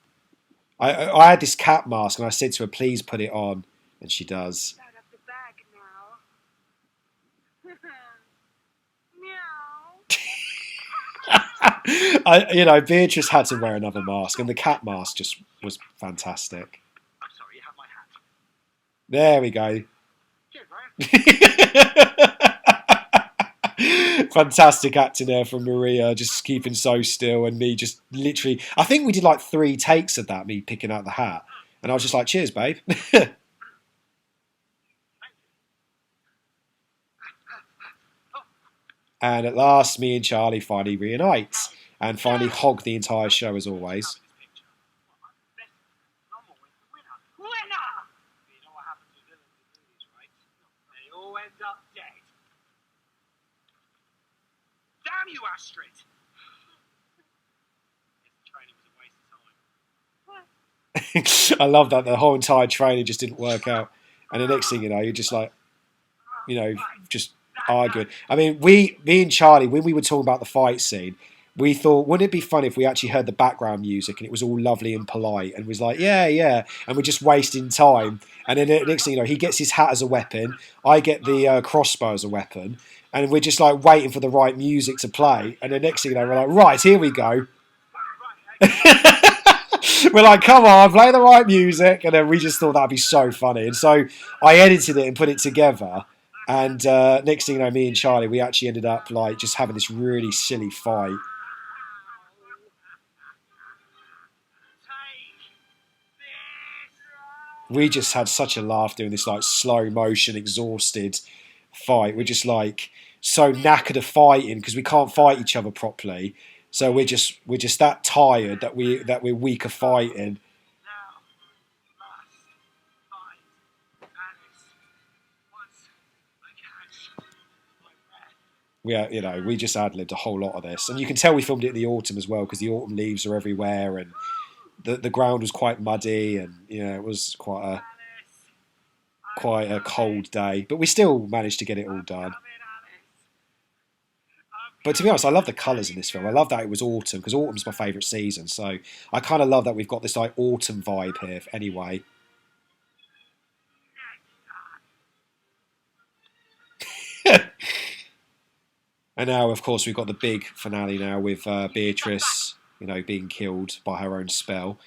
[SPEAKER 1] I had this cat mask and I said to her, please put it on. And she does.
[SPEAKER 2] Out of the bag now. Meow.
[SPEAKER 1] Beatrice had to wear another mask, and the cat mask just was fantastic.
[SPEAKER 3] I'm sorry, you have my hat.
[SPEAKER 1] There we go.
[SPEAKER 3] Cheers, bro.
[SPEAKER 1] Fantastic acting there from Maria, just keeping so still, and me just literally. I think we did like 3 takes of that, me picking out the hat, and I was just like, "Cheers, babe." And at last, me and Charlie finally reunite and finally hog the entire show as always.
[SPEAKER 2] Winner.
[SPEAKER 3] You know what happens with villains in movies, right? They all end up dead. Damn you, Astrid! This training was a waste of time.
[SPEAKER 1] I love that the whole entire training just didn't work out, and the next thing you know, you're just like, just arguing. I mean, me and Charlie, when we were talking about the fight scene, we thought, wouldn't it be fun if we actually heard the background music and it was all lovely and polite and was like, yeah, and we're just wasting time. And then the next thing you know, he gets his hat as a weapon, I get the crossbow as a weapon, and we're just like waiting for the right music to play. And the next thing you know, we're like, right, here we go. We're like, come on, play the right music. And then we just thought that'd be so funny. And so I edited it and put it together. And next thing you know, me and Charlie, we actually ended up like just having this really silly fight. We just had such a laugh doing this like slow motion, exhausted fight. We're just like so knackered of fighting because we can't fight each other properly. So we're just that tired that we're weak of fighting. We just ad-libbed a whole lot of this, and you can tell we filmed it in the autumn as well because the autumn leaves are everywhere, and the ground was quite muddy, and it was quite a cold day, but we still managed to get it all done. But to be honest, I love the colours in this film. I love that it was autumn because autumn's my favourite season, so I kind of love that we've got this like autumn vibe here. Anyway. And now, of course, we've got the big finale now with Beatrice, being killed by her own spell.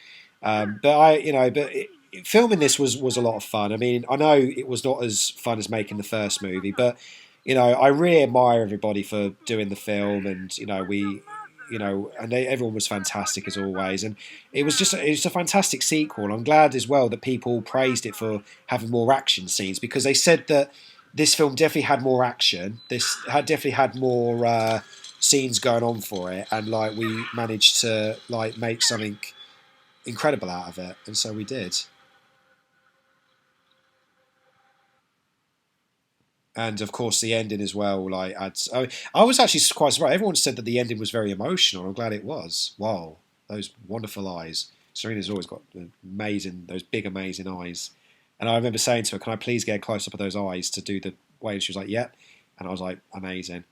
[SPEAKER 1] Filming this was a lot of fun. I mean, I know it was not as fun as making the first movie, but I really admire everybody for doing the film, and everyone was fantastic as always, and it was a fantastic sequel. I'm glad as well that people praised it for having more action scenes because they said that this film definitely had more action. This had definitely had more scenes going on for it, and like we managed to like make something incredible out of it, and so we did. And of course, the ending as well. I was actually quite surprised. Everyone said that the ending was very emotional. I'm glad it was. Wow, those wonderful eyes. Serena's always got amazing, those big, amazing eyes. And I remember saying to her, "Can I please get a close up of those eyes to do the way?" And she was like, "Yeah." And I was like, "Amazing."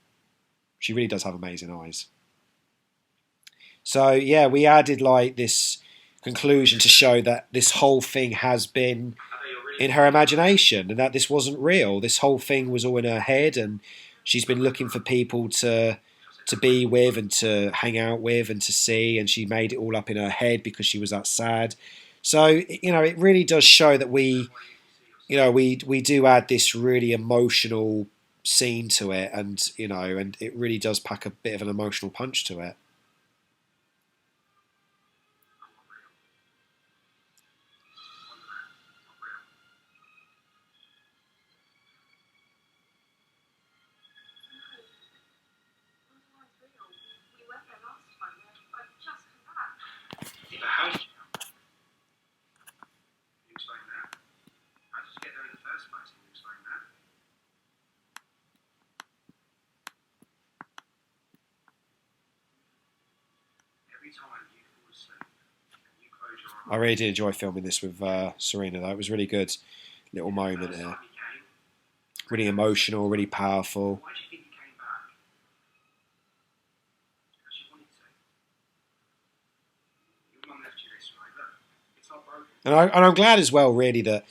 [SPEAKER 1] She really does have amazing eyes. So yeah, we added like this conclusion to show that this whole thing has been in her imagination and that this wasn't real. This whole thing was all in her head, and she's been looking for people to be with and to hang out with and to see, and she made it all up in her head because she was that sad. So it really does show that we do add this really emotional scene to it, and it really does pack a bit of an emotional punch to it.
[SPEAKER 2] We went there last time. I've just come back.
[SPEAKER 3] Yeah, but how did you explain that? How did you get there in the first place? Can you explain that? Every time you fall asleep and you close your
[SPEAKER 1] I
[SPEAKER 3] eyes,
[SPEAKER 1] really did enjoy filming this with Serena, though. It was a really good little
[SPEAKER 3] the
[SPEAKER 1] moment
[SPEAKER 3] first
[SPEAKER 1] here.
[SPEAKER 3] time you came,
[SPEAKER 1] Really emotional, really powerful.
[SPEAKER 3] why do you think you came back? Because you wanted to. Your mum left you this way. Look, it's not broken.
[SPEAKER 1] And I'm glad as well, really, that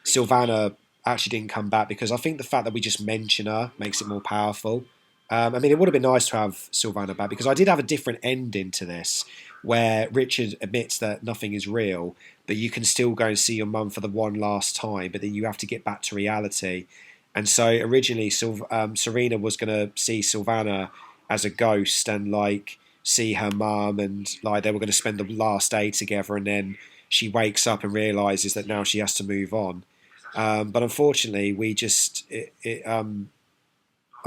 [SPEAKER 1] Sylvana actually didn't come back because I think the fact that we just mention her makes it more powerful. I mean, it would have been nice to have Sylvana back because I did have a different ending to this where Richard admits that nothing is real, but you can still go and see your mum for the one last time, but then you have to get back to reality. And so originally, Serena was going to see Sylvana as a ghost and like see her mum, and like they were going to spend the last day together, and then she wakes up and realizes that now she has to move on. But unfortunately, we just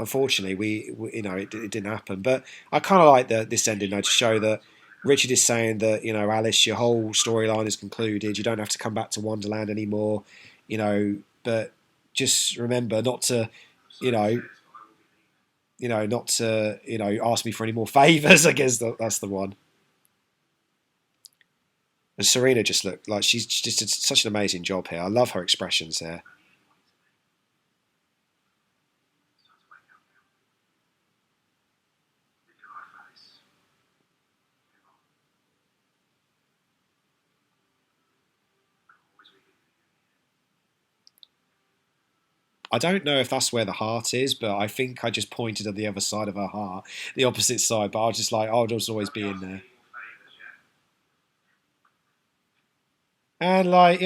[SPEAKER 1] unfortunately it didn't happen. But I kind of like this ending though to show that Richard is saying that Alice, your whole storyline is concluded. You don't have to come back to Wonderland anymore. But just remember not to you know not to ask me for any more favors. I guess that's the one. And Serena just looked like she's just did such an amazing job here. I love her expressions here. I don't know if that's where the heart is, but I think I just pointed at the other side of her heart, the opposite side. But I was just like, I'll just always be in there. And like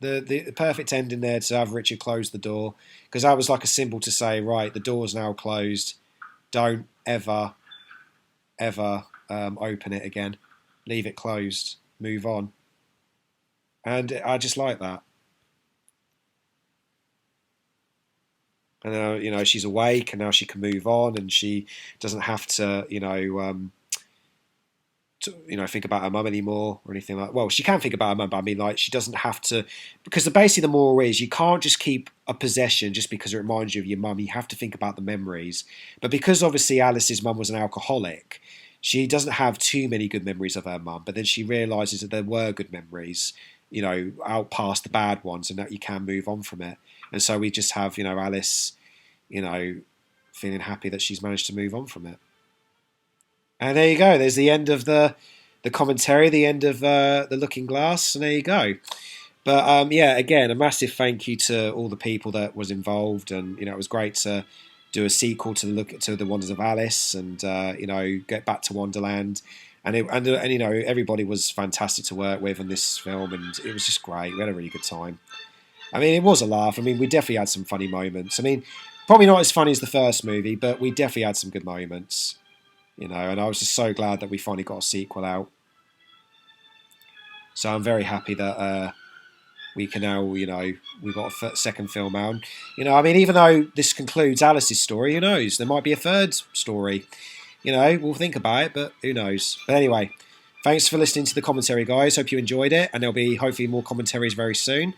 [SPEAKER 1] the perfect ending there to have Richard close the door because that was like a symbol to say, right, the door's now closed. Don't ever open it again. Leave it closed. Move on. And I just like that. And now she's awake, and now she can move on, and she doesn't have to think about her mum anymore or anything like. Well, she can think about her mum, but I mean, like, she doesn't have to because basically the moral is you can't just keep a possession just because it reminds you of your mum. You have to think about the memories. But because obviously Alice's mum was an alcoholic, she doesn't have too many good memories of her mum. But then she realizes that there were good memories, out past the bad ones, and that you can move on from it. And so we just have Alice, you know, feeling happy that she's managed to move on from it. And there you go. There's the end of the commentary, the end of the Looking Glass, and there you go. But yeah, again, a massive thank you to all the people that was involved, and it was great to do a sequel to the Wonders of Alice, and get back to Wonderland. And you know, everybody was fantastic to work with in this film, and it was just great. We had a really good time. I mean, it was a laugh. I mean, we definitely had some funny moments. I mean, probably not as funny as the first movie, but we definitely had some good moments. You know, and I was just so glad that we finally got a sequel out. So I'm very happy that we can now, you know, we've got a second film out. You know, I mean, even though this concludes Alice's story, who knows? There might be a third story. You know, we'll think about it, but who knows? But anyway, thanks for listening to the commentary, guys. Hope you enjoyed it, and there'll be hopefully more commentaries very soon.